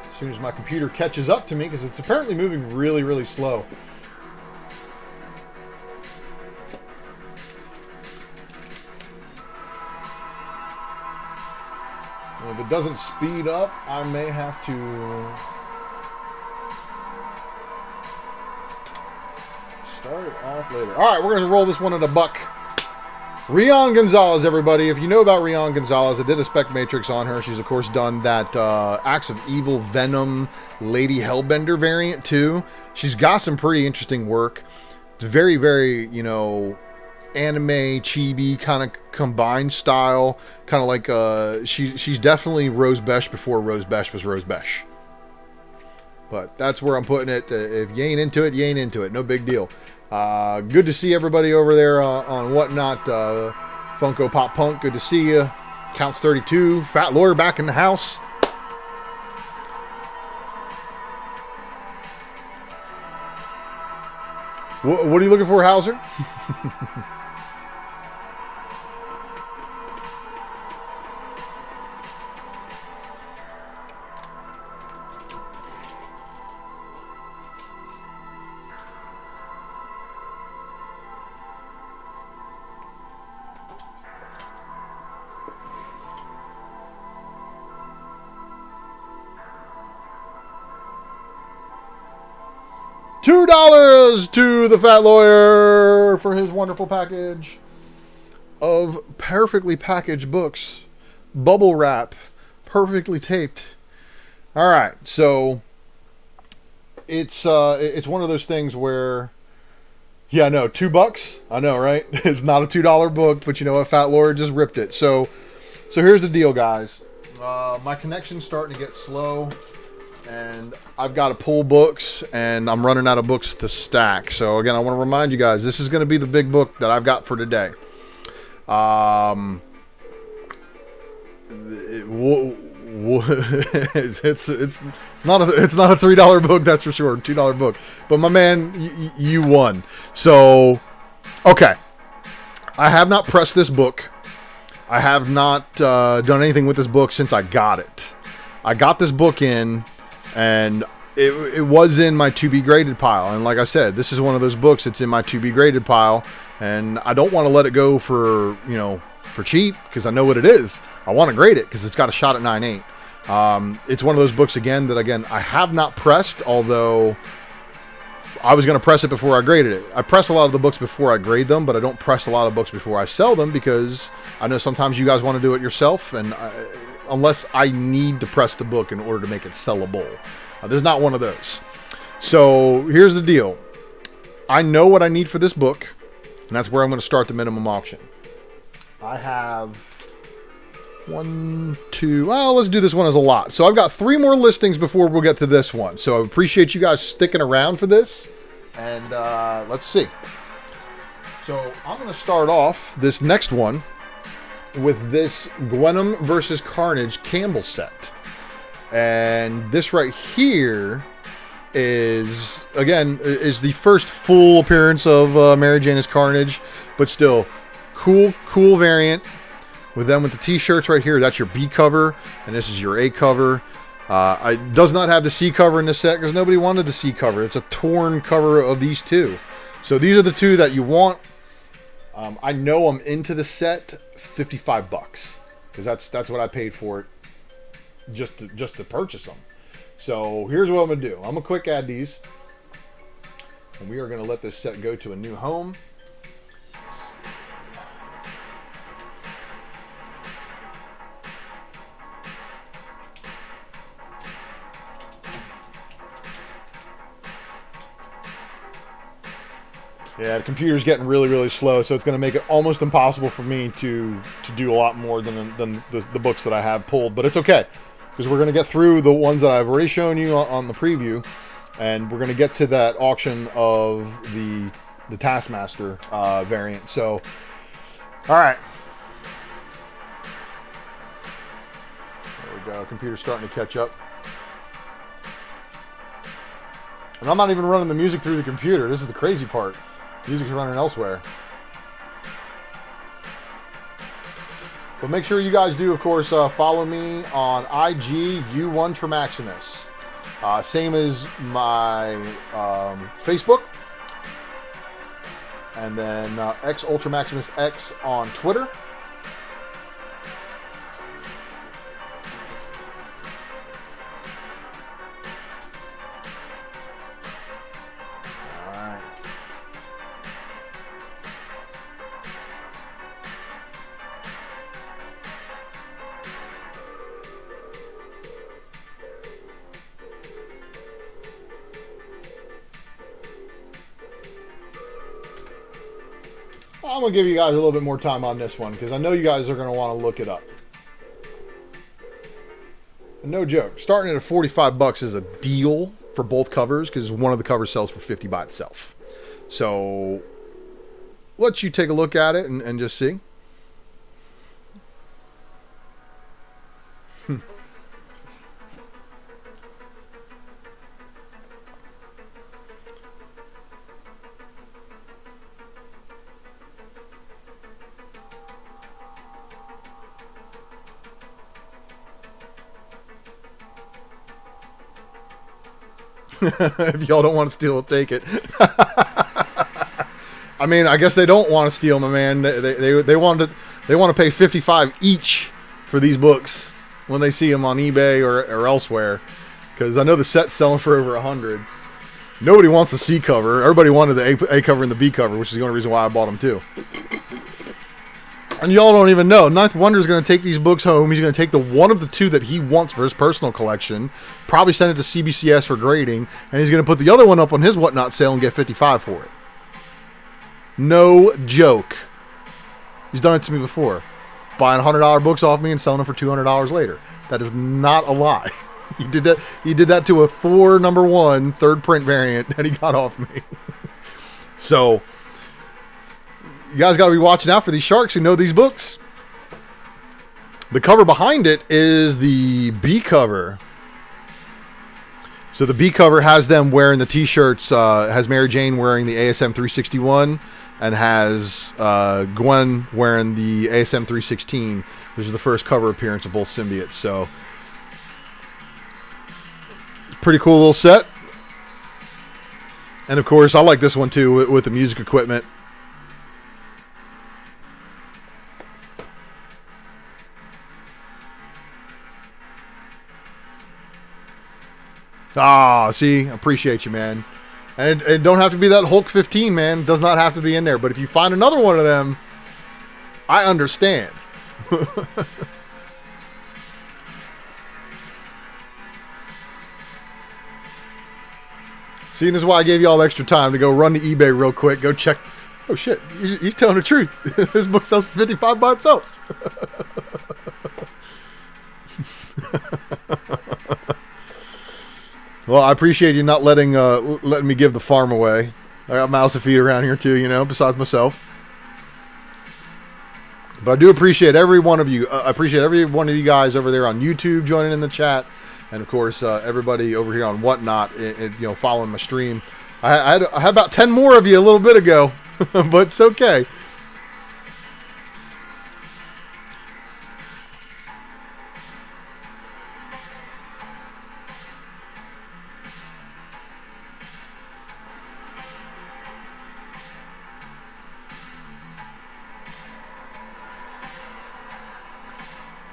As soon as my computer catches up to me, because it's apparently moving really, really slow. If it doesn't speed up, I may have to start it off later. All right, we're going to roll this one at $1. Rion Gonzalez, everybody. If you know about Rion Gonzalez, I did a spec matrix on her. She's, of course, done that Acts of Evil Venom Lady Hellbender variant, too. She's got some pretty interesting work. It's very, very, anime, chibi kind of combined style, kind of like she's definitely Rose Besh before Rose Besh was Rose Besh. But that's where I'm putting it. If you ain't into it, you ain't into it. No big deal. Good to see everybody over there on Whatnot. Funko Pop Punk, good to see you. Counts 32. Fat Lawyer back in the house. What are you looking for, Hauser? $2 to the Fat Lawyer for his wonderful package of perfectly packaged books. Bubble wrap. Perfectly taped. Alright, so it's one of those things where, yeah, no, $2? I know, right? It's not a $2 book, but you know what? Fat Lawyer just ripped it. So here's the deal, guys. My connection's starting to get slow. And I've got to pull books, and I'm running out of books to stack. So, again, I want to remind you guys, this is going to be the big book that I've got for today. It's not a $3 book, that's for sure. $2 book. But, my man, you won. So, okay. I have not pressed this book. I have not done anything with this book since I got it. I got this book in... And it was in my to be graded pile. And like I said, this is one of those books that's in my to be graded pile. And I don't want to let it go for cheap, because I know what it is. I want to grade it because it's got a shot at 9.8. It's one of those books, again, that, I have not pressed, although I was going to press it before I graded it. I press a lot of the books before I grade them, but I don't press a lot of books before I sell them because I know sometimes you guys want to do it yourself, and unless I need to press the book in order to make it sellable. There's not one of those. So here's the deal. I know what I need for this book, and that's where I'm going to start the minimum auction. I have 1, 2, well, let's do this one as a lot. So I've got 3 more listings before we'll get to this one. So I appreciate you guys sticking around for this. And let's see. So I'm going to start off this next one with this Gwenom versus Carnage Campbell set. And this right here is, again, is the first full appearance of Mary Jane as Carnage. But still, cool variant. With them with the t-shirts right here, that's your B cover, and this is your A cover. It does not have the C cover in this set because nobody wanted the C cover. It's a torn cover of these two. So these are the two that you want. I know I'm into the set, $55 because that's what I paid for it just to purchase them. So here's what I'm gonna do. I'm gonna quick add these, and we are gonna let this set go to a new home. Yeah, the computer's getting really slow, so it's going to make it almost impossible for me to do a lot more than the books that I have pulled. But it's okay, because we're going to get through the ones that I've already shown you on the preview, and we're going to get to that auction of the Taskmaster variant. So, all right. There we go. Computer's starting to catch up. And I'm not even running the music through the computer. This is the crazy part. Music's running elsewhere. But make sure you guys do, of course, follow me on IG, U1 Tremaximus. Same as my Facebook. And then X Ultramaximus X on Twitter. I'm going to give you guys a little bit more time on this one because I know you guys are going to want to look it up. And no joke, starting at $45 is a deal for both covers because one of the covers sells for $50 by itself. So let you take a look at it and just see. If y'all don't want to steal it, take it. I mean, I guess they don't want to steal, my man. They want to pay $55 each for these books when they see them on eBay or elsewhere. Because I know the set's selling for over $100. Nobody wants the C cover. Everybody wanted the A cover and the B cover, which is the only reason why I bought them too. And y'all don't even know. Ninth Wonder is going to take these books home. He's going to take the one of the two that he wants for his personal collection, probably send it to CBCS for grading, and he's going to put the other one up on his Whatnot sale and get $55 for it. No joke. He's done it to me before. Buying $100 books off me and selling them for $200 later. That is not a lie. He did that to a Thor #1 third print variant that he got off me. So you guys got to be watching out for these sharks who know these books. The cover behind it is the B cover. So the B cover has them wearing the t-shirts, has Mary Jane wearing the ASM 361 and has Gwen wearing the ASM 316. This is the first cover appearance of both symbiotes. So pretty cool little set. And of course, I like this one too with the music equipment. Ah, see, appreciate you, man. And it don't have to be that Hulk 15, man. It does not have to be in there. But if you find another one of them, I understand. See, this is why I gave you all extra time to go run to eBay real quick. Go check. Oh, shit. He's telling the truth. This book sells for $55 by itself. Well, I appreciate you not letting me give the farm away. I got mouths to feed around here, too, you know, besides myself. But I do appreciate every one of you. I appreciate every one of you guys over there on YouTube joining in the chat. And, of course, everybody over here on Whatnot, following my stream. I had about 10 more of you a little bit ago, but it's okay.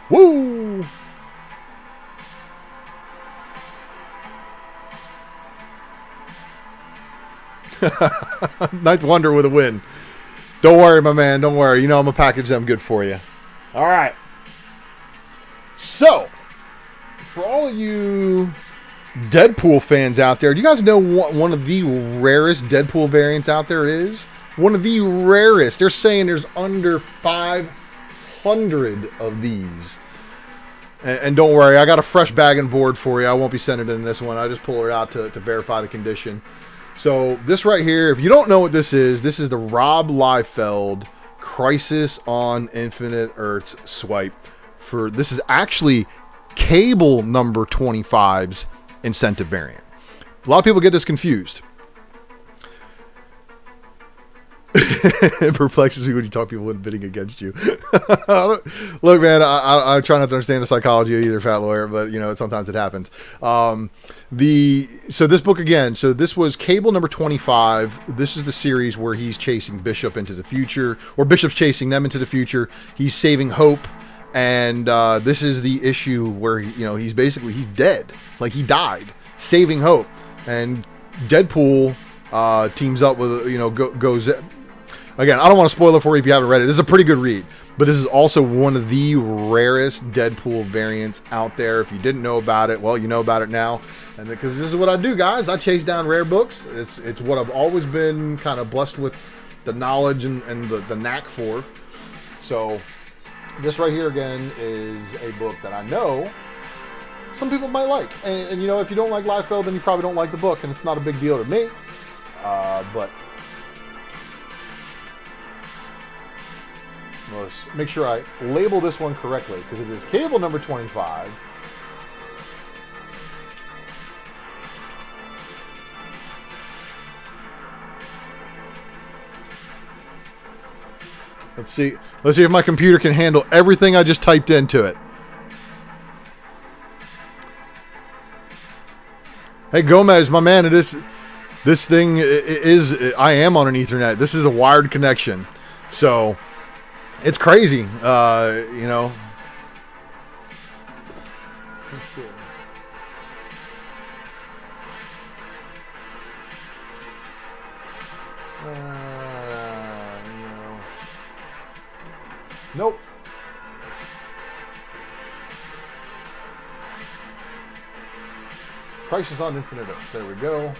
Woo! Ninth Wonder with a win. Don't worry, my man. Don't worry. You know I'm going to package them good for you. All right. So, for all of you Deadpool fans out there, do you guys know what one of the rarest Deadpool variants out there is? One of the rarest. They're saying there's under 500 of these. And don't worry, I got a fresh bag and board for you. I won't be sending it in this one. I just pull it out to verify the condition. So this right here, if you don't know what this is the Rob Liefeld Crisis on Infinite Earths swipe. This is actually Cable number 25's incentive variant. A lot of people get this confused. It perplexes me when you talk people into bidding against you. Look, man, I try not to understand the psychology of either, fat lawyer, but sometimes it happens. So this book again. So this was Cable number 25. This is the series where he's chasing Bishop into the future, or Bishop's chasing them into the future. He's saving Hope, and this is the issue where he's dead, like he died, saving Hope, and Deadpool teams up with goes. Again, I don't want to spoil it for you if you haven't read it. This is a pretty good read, but this is also one of the rarest Deadpool variants out there. If you didn't know about it, well, you know about it now. And because this is what I do, guys. I chase down rare books. It's what I've always been kind of blessed with the knowledge and the knack for. So this right here, again, is a book that I know some people might like. And if you don't like Liefeld, then you probably don't like the book, and it's not a big deal to me. But let's make sure I label this one correctly, because it is Cable number 25. Let's see if my computer can handle everything I just typed into it. Hey Gomez, my man, this thing is, I am on an Ethernet. This is a wired connection. So it's crazy, Let's see. Nope. Crisis on Infinite Earths. There we go.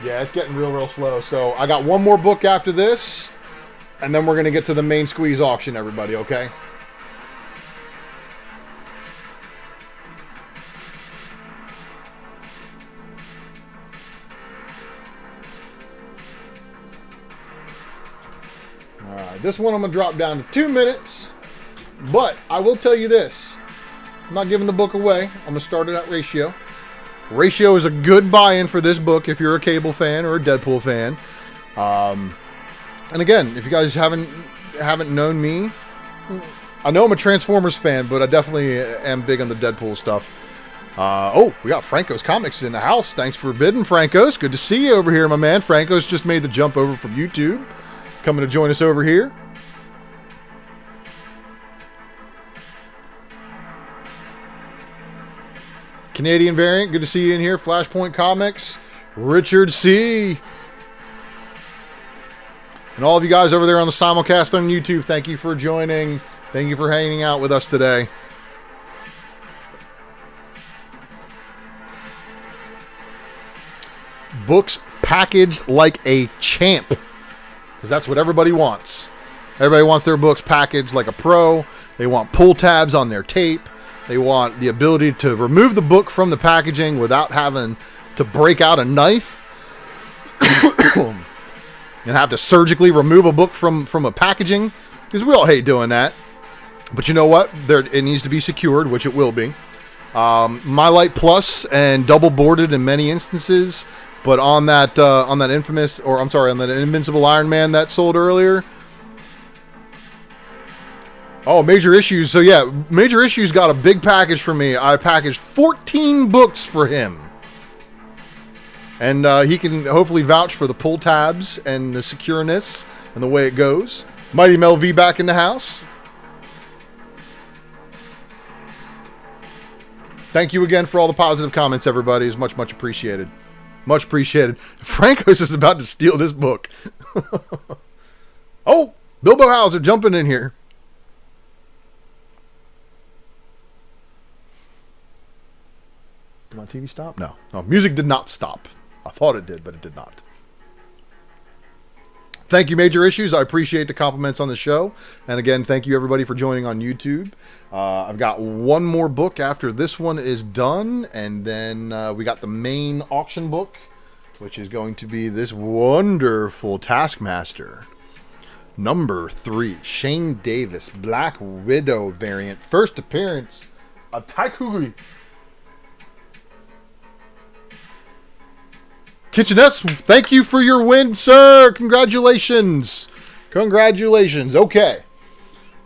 Yeah, it's getting real slow. So I got one more book after this, and then we're going to get to the main squeeze auction, everybody, okay? All right, this one I'm going to drop down to 2 minutes, but I will tell you this. I'm not giving the book away. I'm going to start it at ratio. Ratio is a good buy-in for this book if you're a Cable fan or a Deadpool fan. And again, if you guys haven't known me, I know I'm a Transformers fan, but I definitely am big on the Deadpool stuff. We got Franco's Comics in the house. Thanks for bidding, Franco's. Good to see you over here, my man. Franco's just made the jump over from YouTube, coming to join us over here. Canadian variant, good to see you in here. Flashpoint Comics, Richard C. And all of you guys over there on the Simulcast on YouTube, thank you for joining. Thank you for hanging out with us today. Books packaged like a champ, because that's what everybody wants. Everybody wants their books packaged like a pro. They want pull tabs on their tape. They want the ability to remove the book from the packaging without having to break out a knife and have to surgically remove a book from a packaging, because we all hate doing that. But you know what? It needs to be secured, which it will be. My Light Plus and double boarded in many instances, but on that infamous, or I'm sorry, on that Invincible Iron Man that sold earlier. Oh, Major Issues. So yeah, Major Issues got a big package for me. I packaged 14 books for him. And he can hopefully vouch for the pull tabs and the secureness and the way it goes. Mighty Mel V back in the house. Thank you again for all the positive comments, everybody. It's much, much appreciated. Much appreciated. Franco's is about to steal this book. Oh, Bilbo Hauser jumping in here. Did my TV stop? No. No, music did not stop. I thought it did, but it did not. Thank you, Major Issues. I appreciate the compliments on the show. And again, thank you, everybody, for joining on YouTube. I've got one more book after this one is done. And then we got the main auction book, which is going to be this wonderful Taskmaster. Number 3, Shane Davis, Black Widow variant. First appearance of Taikugui. Kitcheness, thank you for your win, sir. Congratulations. Congratulations. Okay.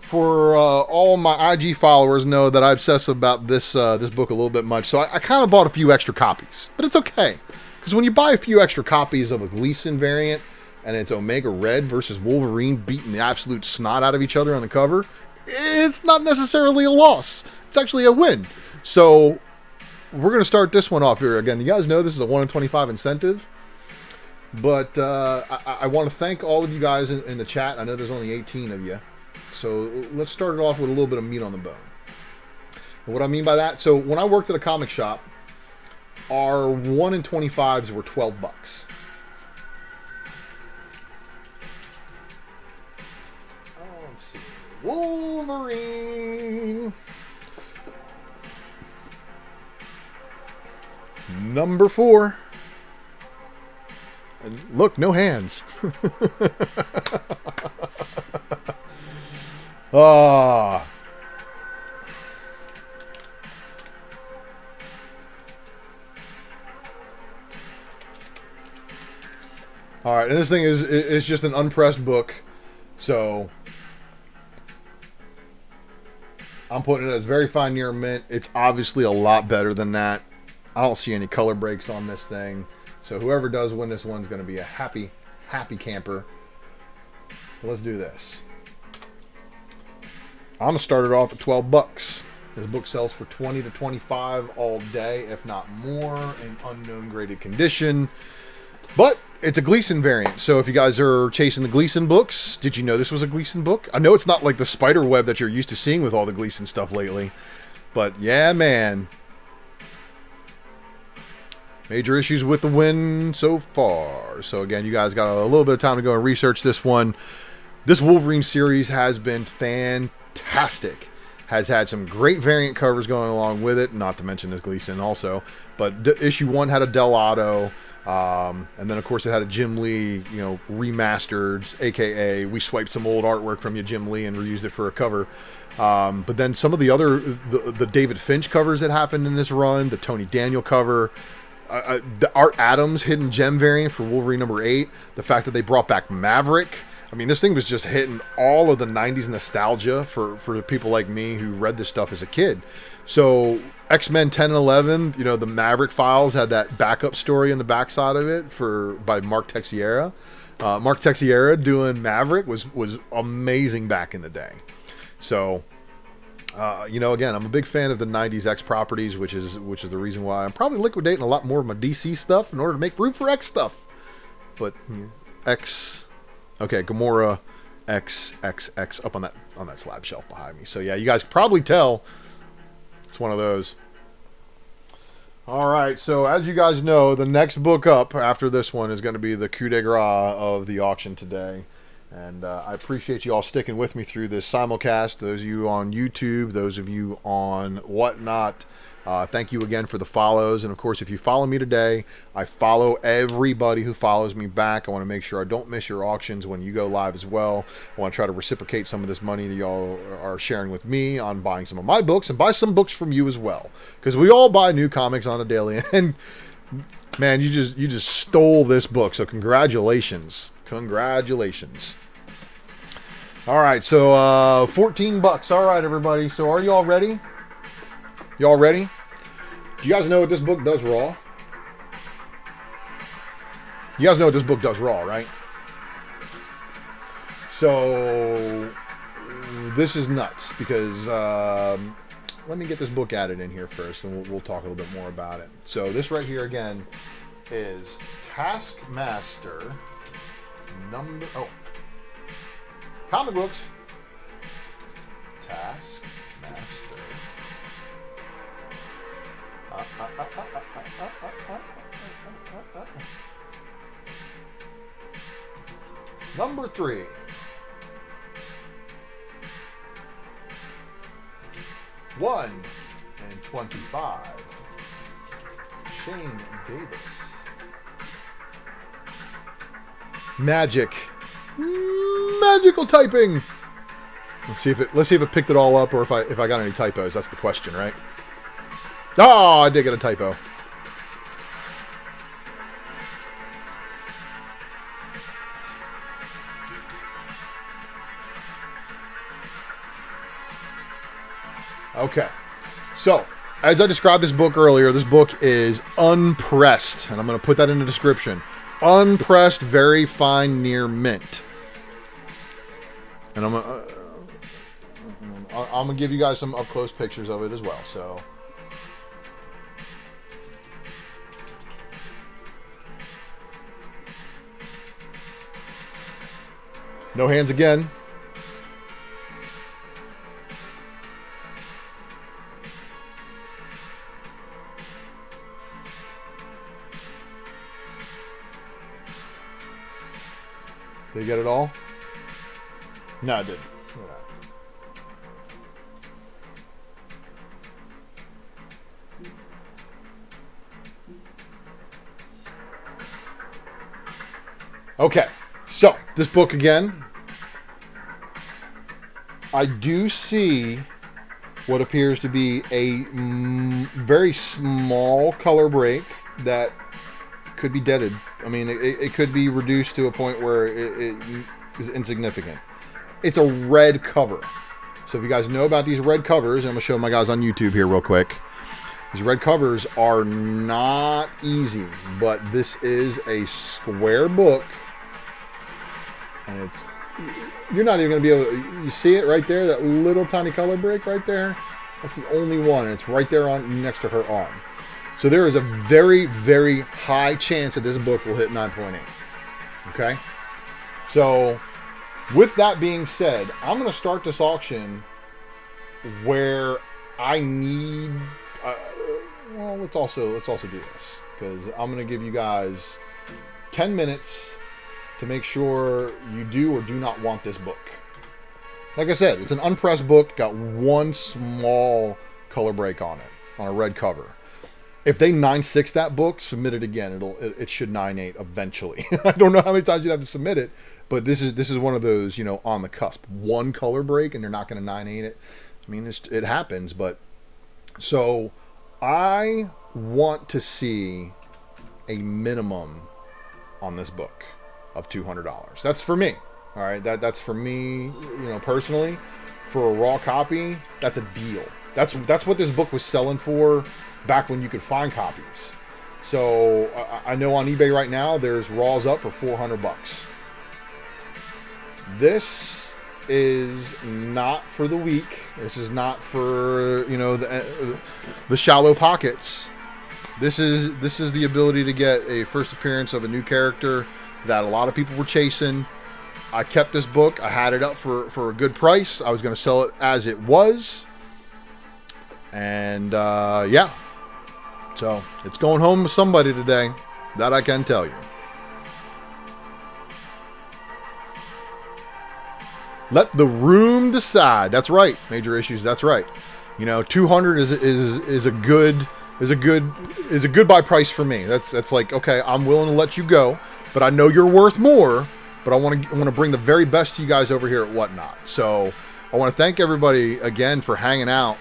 For all my IG followers know that I obsess about this book a little bit much. So I kind of bought a few extra copies. But it's okay. Because when you buy a few extra copies of a Gleason variant, and it's Omega Red versus Wolverine beating the absolute snot out of each other on the cover, it's not necessarily a loss. It's actually a win. So we're going to start this one off here. Again, you guys know this is a 1 in 25 incentive. But I want to thank all of you guys in the chat. I know there's only 18 of you. So let's start it off with a little bit of meat on the bone. And what I mean by that, so when I worked at a comic shop, our 1 in 25s were $12. Let's see. Wolverine. Number 4. And look, no hands. Ah. All right, and this thing is just an unpressed book, so I'm putting it as very fine near mint. It's obviously a lot better than that. I don't see any color breaks on this thing. So whoever does win this one's going to be a happy, happy camper. So let's do this. I'm going to start it off at $12. This book sells for $20 to $25 all day, if not more, in unknown graded condition. But it's a Gleason variant. So if you guys are chasing the Gleason books, did you know this was a Gleason book? I know it's not like the spider web that you're used to seeing with all the Gleason stuff lately. But yeah, man. Major Issues with the win so far. So again, you guys got a little bit of time to go and research this one. This Wolverine series has been fantastic. Has had some great variant covers going along with it, not to mention this Gleason also. But issue 1 had a Del Otto, and then of course it had a Jim Lee, remastered, aka we swiped some old artwork from you, Jim Lee, and reused it for a cover. But then some of the other, the David Finch covers that happened in this run, the Tony Daniel cover, the Art Adams Hidden Gem variant for Wolverine number 8, the fact that they brought back Maverick. I mean, this thing was just hitting all of the 90s nostalgia for people like me who read this stuff as a kid. So X-Men 10 and 11, the Maverick Files had that backup story in the backside of it by Mark Texiera. Mark Texiera doing Maverick was amazing back in the day. So You know, again, I'm a big fan of the 90s X properties, which is the reason why I'm probably liquidating a lot more of my DC stuff in order to make room for X stuff. But X, okay, Gamora, X up on that slab shelf behind me. So yeah, you guys can probably tell it's one of those. All right, so as you guys know, the next book up after this one is going to be the coup de grace of the auction today. And I appreciate you all sticking with me through this simulcast. Those of you on YouTube, those of you on whatnot, thank you again for the follows. And of course, if you follow me today, I follow everybody who follows me back. I want to make sure I don't miss your auctions when you go live as well. I want to try to reciprocate some of this money that y'all are sharing with me on buying some of my books and buy some books from you as well. Because we all buy new comics on a daily. And man, you just stole this book. So congratulations. Congratulations. All right, so $14. All right, everybody. So are you all ready? Y'all ready? Do you guys know what this book does raw? You guys know what this book does raw, right? So this is nuts because let me get this book added in here first, and we'll talk a little bit more about it. So this right here again is Taskmaster comic books. Taskmaster. Number 3. $1 and $25. Shane Davis. Magical typing. Let's see if it picked it all up, or if I got any typos. That's the question, right? Oh, I did get a typo. Okay. So, as I described this book earlier, this book is unpressed, and I'm going to put that in the description. Unpressed, very fine, near mint. And I'm gonna give you guys some up close pictures of it as well. So, no hands again. Did you get it all? No, I didn't. Okay, so this book again, I do see what appears to be a very small color break that could be deaded. I mean, it could be reduced to a point where it is insignificant. It's a red cover. So if you guys know about these red covers, I'm going to show my guys on YouTube here real quick. These red covers are not easy, but this is a square book. And you're not even going to be able to, you see it right there, that little tiny color break right there? That's the only one, and it's right there on next to her arm. So there is a very, very high chance that this book will hit 9.8. Okay? So, with that being said, I'm going to start this auction where I need... well, let's also do this, because I'm going to give you guys 10 minutes to make sure you do or do not want this book. Like I said, it's an unpressed book, got one small color break on it, on a red cover. If they 9.6 that book, submit it again. It should 9.8 eventually. I don't know how many times you'd have to submit it, but this is one of those, you know, on the cusp. One color break and they're not going to 9.8 it. I mean, it happens, but so I want to see a minimum on this book of $200. That's for me. All right, that's for me, you know, personally. For a raw copy, that's a deal. That's what this book was selling for back when you could find copies. So I know on eBay right now there's raws up for $400. This is not for the weak. This is not for, you know, the shallow pockets. This is the ability to get a first appearance of a new character that a lot of people were chasing. I kept this book. I had it up for a good price. I was going to sell it as it was. And, yeah. So, it's going home with somebody today. That I can tell you. Let the room decide. That's right. Major issues. That's right. You know, 200 is a good buy price for me. That's like, okay, I'm willing to let you go, but I know you're worth more. But I want to bring the very best to you guys over here at Whatnot. So I want to thank everybody again for hanging out.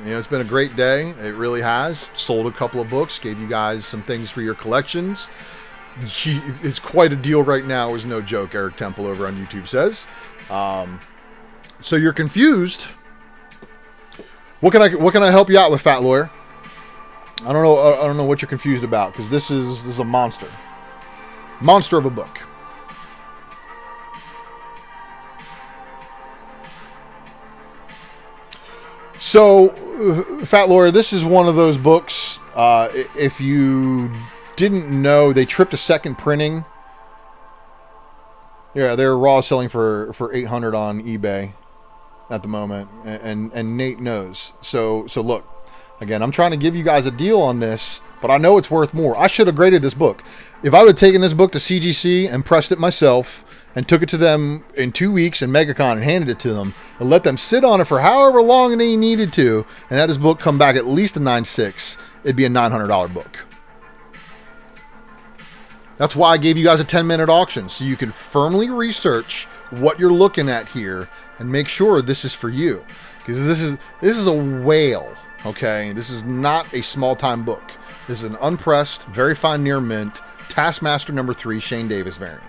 You know, it's been a great day. It really has. Sold a couple of books, gave you guys some things for your collections. It's quite a deal right now. It was no joke, Eric Temple over on YouTube says. So you're confused. What can I help you out with, Fat Lawyer? I don't know what you're confused about, because this is a monster of a book. So, Fat Lawyer, this is one of those books. If you didn't know, they tripped a second printing. Yeah, they're raw selling for $800 on eBay at the moment, and Nate knows. So look, again, I'm trying to give you guys a deal on this, but I know it's worth more. I should have graded this book. If I would have taken this book to CGC and pressed it myself and took it to them in 2 weeks in MegaCon and handed it to them and let them sit on it for however long they needed to, and had this book come back at least a 9.6, it'd be a $900 book. That's why I gave you guys a 10-minute auction, so you can firmly research what you're looking at here and make sure this is for you. Because this is a whale, okay? This is not a small-time book. This is an unpressed, very fine near mint, Taskmaster number 3, Shane Davis variant.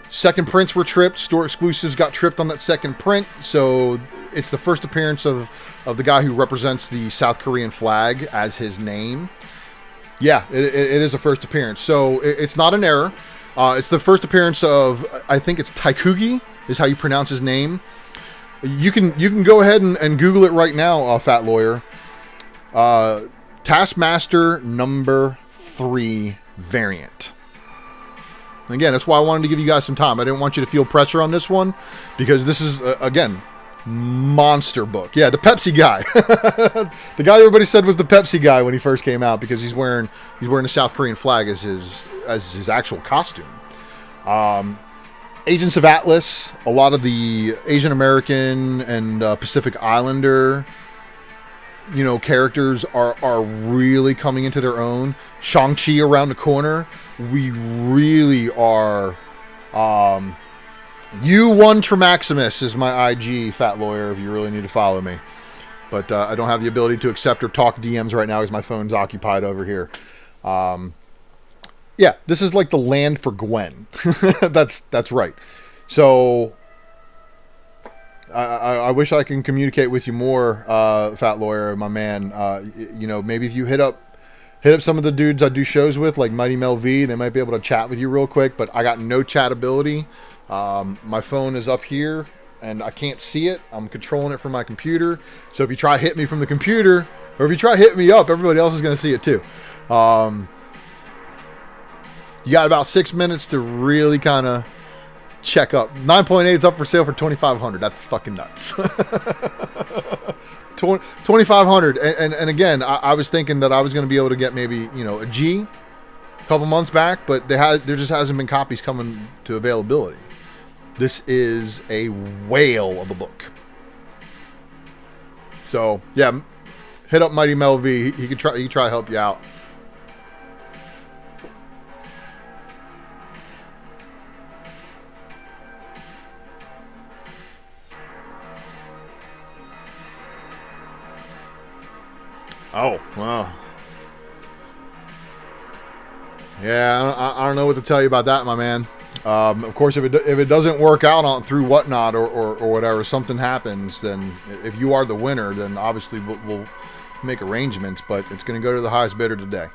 Second prints were tripped. Store exclusives got tripped on that second print. So it's the first appearance of the guy who represents the South Korean flag as his name. Yeah, it is a first appearance. So it's not an error. It's the first appearance of, I think it's Taikugi is how you pronounce his name. You can go ahead and Google it right now, Fat Lawyer. Taskmaster number 3 variant. Again, that's why I wanted to give you guys some time. I didn't want you to feel pressure on this one, because this is, again, monster book. Yeah, the Pepsi guy. The guy everybody said was the Pepsi guy when he first came out, because he's wearing the South Korean flag as his actual costume. Agents of Atlas, a lot of the Asian American and Pacific Islander, you know, characters are really coming into their own. Shang-Chi around the corner. We really are. U1 Tremaximus is my IG, Fat Lawyer, if you really need to follow me. But I don't have the ability to accept or talk DMs right now because my phone's occupied over here. Yeah, this is like the land for Gwen. That's right. So I wish I can communicate with you more, Fat Lawyer, my man. You know, maybe if you hit up some of the dudes I do shows with, like Mighty Mel V, they might be able to chat with you real quick, but I got no chat ability. My phone is up here, and I can't see it. I'm controlling it from my computer. So if you try hit me from the computer, or if you try hit me up, everybody else is going to see it too. You got about 6 minutes to really kind of check up. 9.8 is up for sale for $2,500. That's fucking nuts. 2,500, and again, I was thinking that I was going to be able to get maybe, you know, a G a couple months back, but there just hasn't been copies coming to availability. This is a whale of a book. So yeah, hit up Mighty Mel V. He could try to help you out. Oh, wow. Yeah, I don't know what to tell you about that, my man. Of course, if it doesn't work out through Whatnot or whatever, something happens, then if you are the winner, then obviously we'll make arrangements, but it's going to go to the highest bidder today.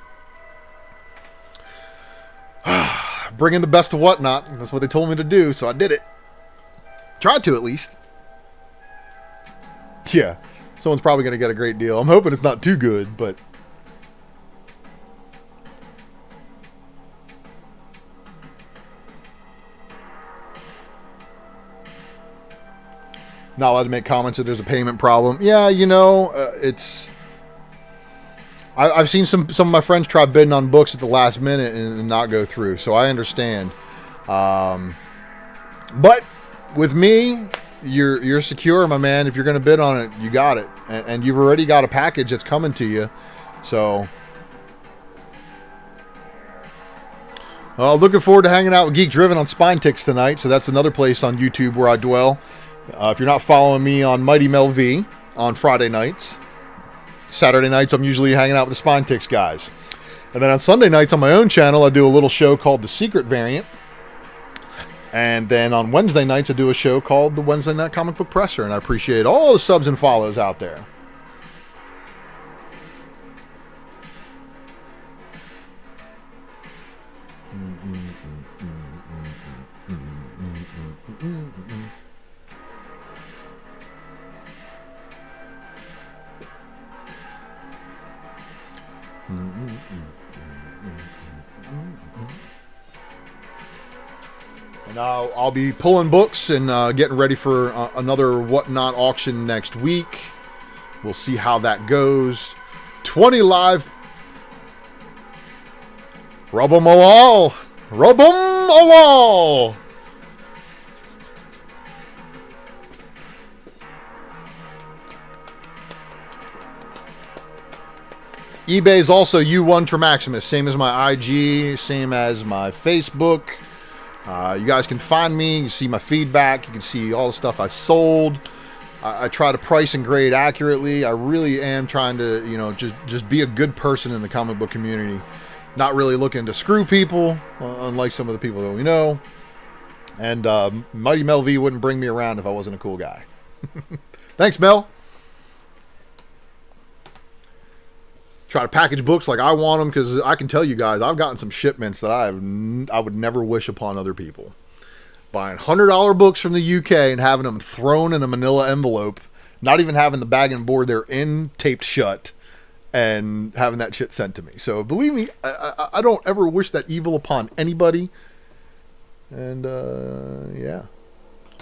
Bring in the best of Whatnot. That's what they told me to do, so I did it. Tried to, at least. Yeah. Someone's probably going to get a great deal. I'm hoping it's not too good, but... Not allowed to make comments if there's a payment problem. Yeah, you know, it's... I've seen some of my friends try bidding on books at the last minute and not go through, so I understand. But with me, you're secure, my man. If you're going to bid on it, you got it. And you've already got a package that's coming to you. So... looking forward to hanging out with Geek Driven on Spine Ticks tonight, so that's another place on YouTube where I dwell. If you're not following me on Mighty Mel V on Friday nights, Saturday nights I'm usually hanging out with the Spine Ticks guys. And then on Sunday nights on my own channel, I do a little show called The Secret Variant. And then on Wednesday nights, I do a show called The Wednesday Night Comic Book Presser. And I appreciate all the subs and follows out there. And I'll be pulling books and getting ready for another Whatnot auction next week. We'll see how that goes. 20 live. Rub 'em all. Rub 'em all. eBay is also U1 Tremaximus, same as my IG, same as my Facebook. You guys can find me, you can see my feedback, you can see all the stuff I've sold. I try to price and grade accurately. I really am trying to, you know, just be a good person in the comic book community. Not really looking to screw people, unlike some of the people that we know. And Mighty Mel V wouldn't bring me around if I wasn't a cool guy. Thanks, Mel. Try to package books like I want them, because I can tell you guys, I've gotten some shipments that I would never wish upon other people. Buying $100 books from the UK and having them thrown in a manila envelope, not even having the bag and board they're in taped shut, and having that shit sent to me. So believe me, I don't ever wish that evil upon anybody. And yeah,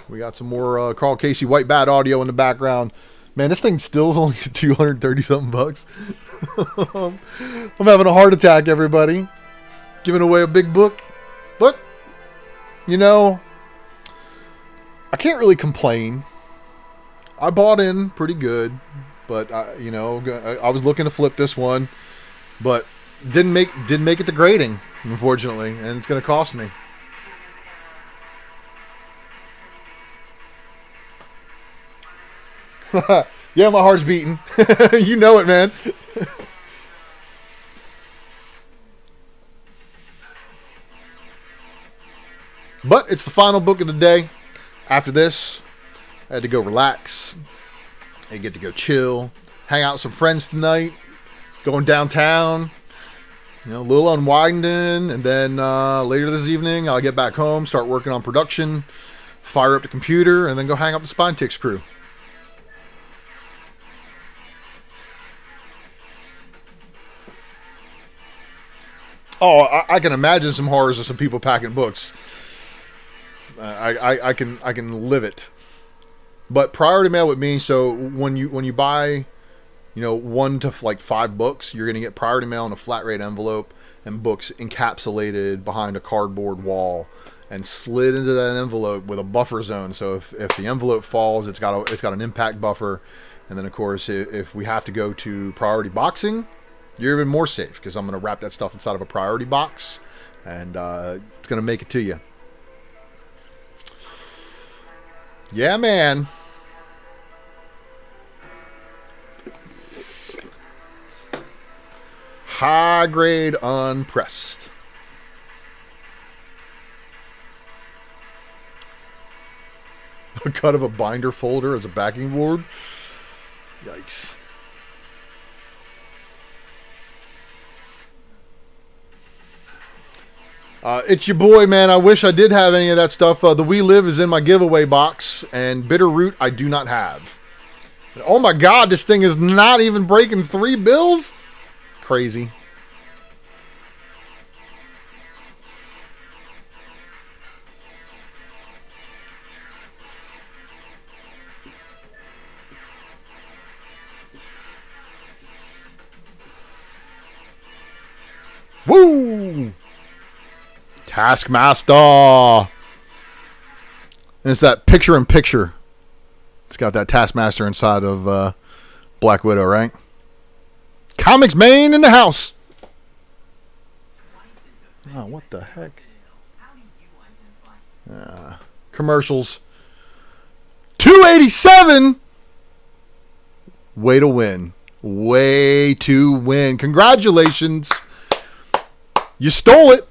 we got some more Carl Casey White Bat audio in the background. Man, this thing still is only 230 something bucks. I'm having a heart attack, everybody. Giving away a big book. But, you know, I can't really complain. I bought in pretty good. But, you know, I was looking to flip this one. But didn't make it to grading, unfortunately. And it's going to cost me. Yeah, my heart's beating. You know it, man. But it's the final book of the day. After this, I had to go relax. I get to go chill, hang out with some friends tonight, going downtown, you know, a little unwinding, and then later this evening I'll get back home, start working on production, fire up the computer, and then go hang up the Spine Ticks crew. Oh, I can imagine some horrors of some people packing books. I can live it. But priority mail with me. So when you buy, you know, 1 to like 5 books, you're gonna get priority mail in a flat rate envelope and books encapsulated behind a cardboard wall and slid into that envelope with a buffer zone. So if the envelope falls, it's got an impact buffer. And then of course, if we have to go to priority boxing, you're even more safe, because I'm going to wrap that stuff inside of a priority box, and it's going to make it to you. Yeah, man. High grade unpressed. A cut of a binder folder as a backing board. Yikes. It's your boy, man. I wish I did have any of that stuff. The We Live is in my giveaway box, and Bitter Root I do not have. Oh my God, this thing is not even breaking 3 bills? Crazy. Woo! Taskmaster. And it's that picture-in-picture. It's got that Taskmaster inside of Black Widow, right? Comics main in the house. Oh, what the heck? Commercials. 287. Way to win. Way to win. Congratulations. You stole it.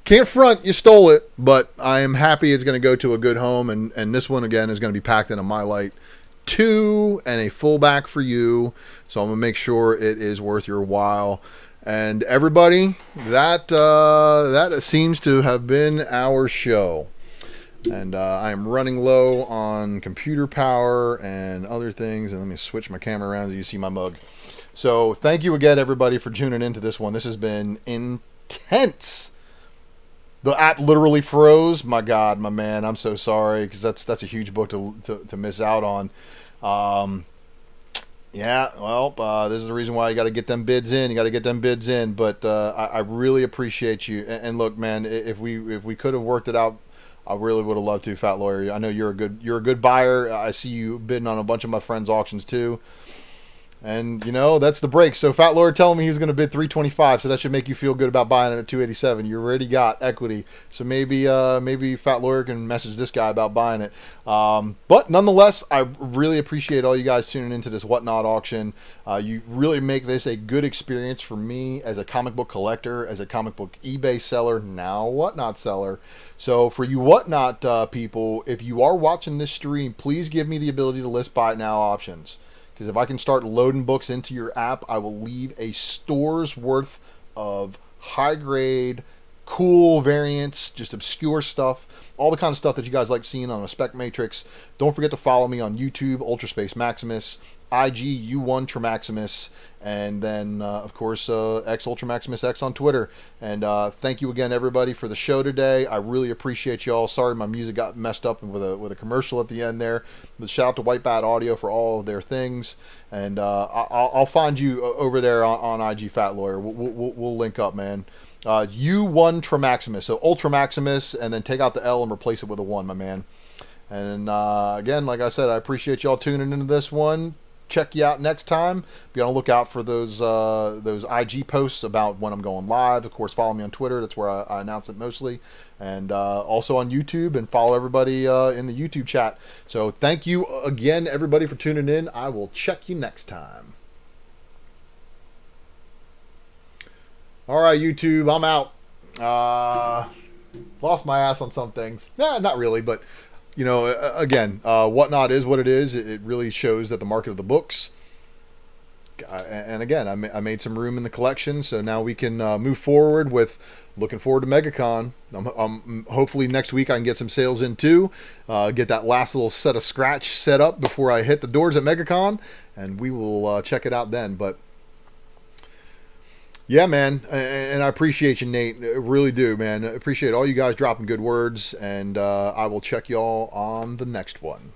Can't front, you stole it, but I am happy it's going to go to a good home, and this one, again, is going to be packed in a My Light 2 and a fullback for you, so I'm going to make sure it is worth your while. And everybody, that seems to have been our show. And I am running low on computer power and other things, and let me switch my camera around so you see my mug. So thank you again, everybody, for tuning into this one. This has been intense. The app literally froze. My God, my man, I'm so sorry, because that's a huge book to miss out on. Yeah, well, this is the reason why you got to get them bids in. You got to get them bids in. But I really appreciate you. And look, man, if we could have worked it out, I really would have loved to, Fat Lawyer. I know you're a good buyer. I see you bidding on a bunch of my friends' auctions too. And, you know, that's the break. So Fat Lord telling me he was going to bid 325, so that should make you feel good about buying it at 287. You already got equity. So maybe Fat Lord can message this guy about buying it. But nonetheless, I really appreciate all you guys tuning into this Whatnot auction. You really make this a good experience for me as a comic book collector, as a comic book eBay seller, now Whatnot seller. So for you Whatnot people, if you are watching this stream, please give me the ability to list buy it now options. Because if I can start loading books into your app, I will leave a store's worth of high-grade, cool variants, just obscure stuff, all the kind of stuff that you guys like seeing on a Spec Matrix. Don't forget to follow me on YouTube, Ultraspace Maximus, IG U1 Tremaximus, and then, of course, X Ultra Maximus X on Twitter. And thank you again, everybody, for the show today. I really appreciate y'all. Sorry my music got messed up with a commercial at the end there. But shout out to White Bat Audio for all of their things. And I'll find you over there on IG, Fat Lawyer. We'll link up, man. U1 Tremaximus. So Ultra Maximus, and then take out the L and replace it with a 1, my man. And again, like I said, I appreciate y'all tuning into this one. Check you out next time. Be on the lookout for those IG posts about when I'm going live. Of course, follow me on Twitter. That's where I announce it mostly. And also on YouTube, and follow everybody in the YouTube chat. So thank you again, everybody, for tuning in. I will check you next time. All right, YouTube, I'm out. Lost my ass on some things. Nah, not really, but... You know, again, Whatnot is what it is. It really shows that the market of the books. And again, I made some room in the collection, so now we can move forward with looking forward to MegaCon. Hopefully next week I can get some sales in too. Get that last little set of scratch set up before I hit the doors at MegaCon, and we will check it out then. But yeah, man, and I appreciate you, Nate. I really do, man. I appreciate all you guys dropping good words, and I will check y'all on the next one.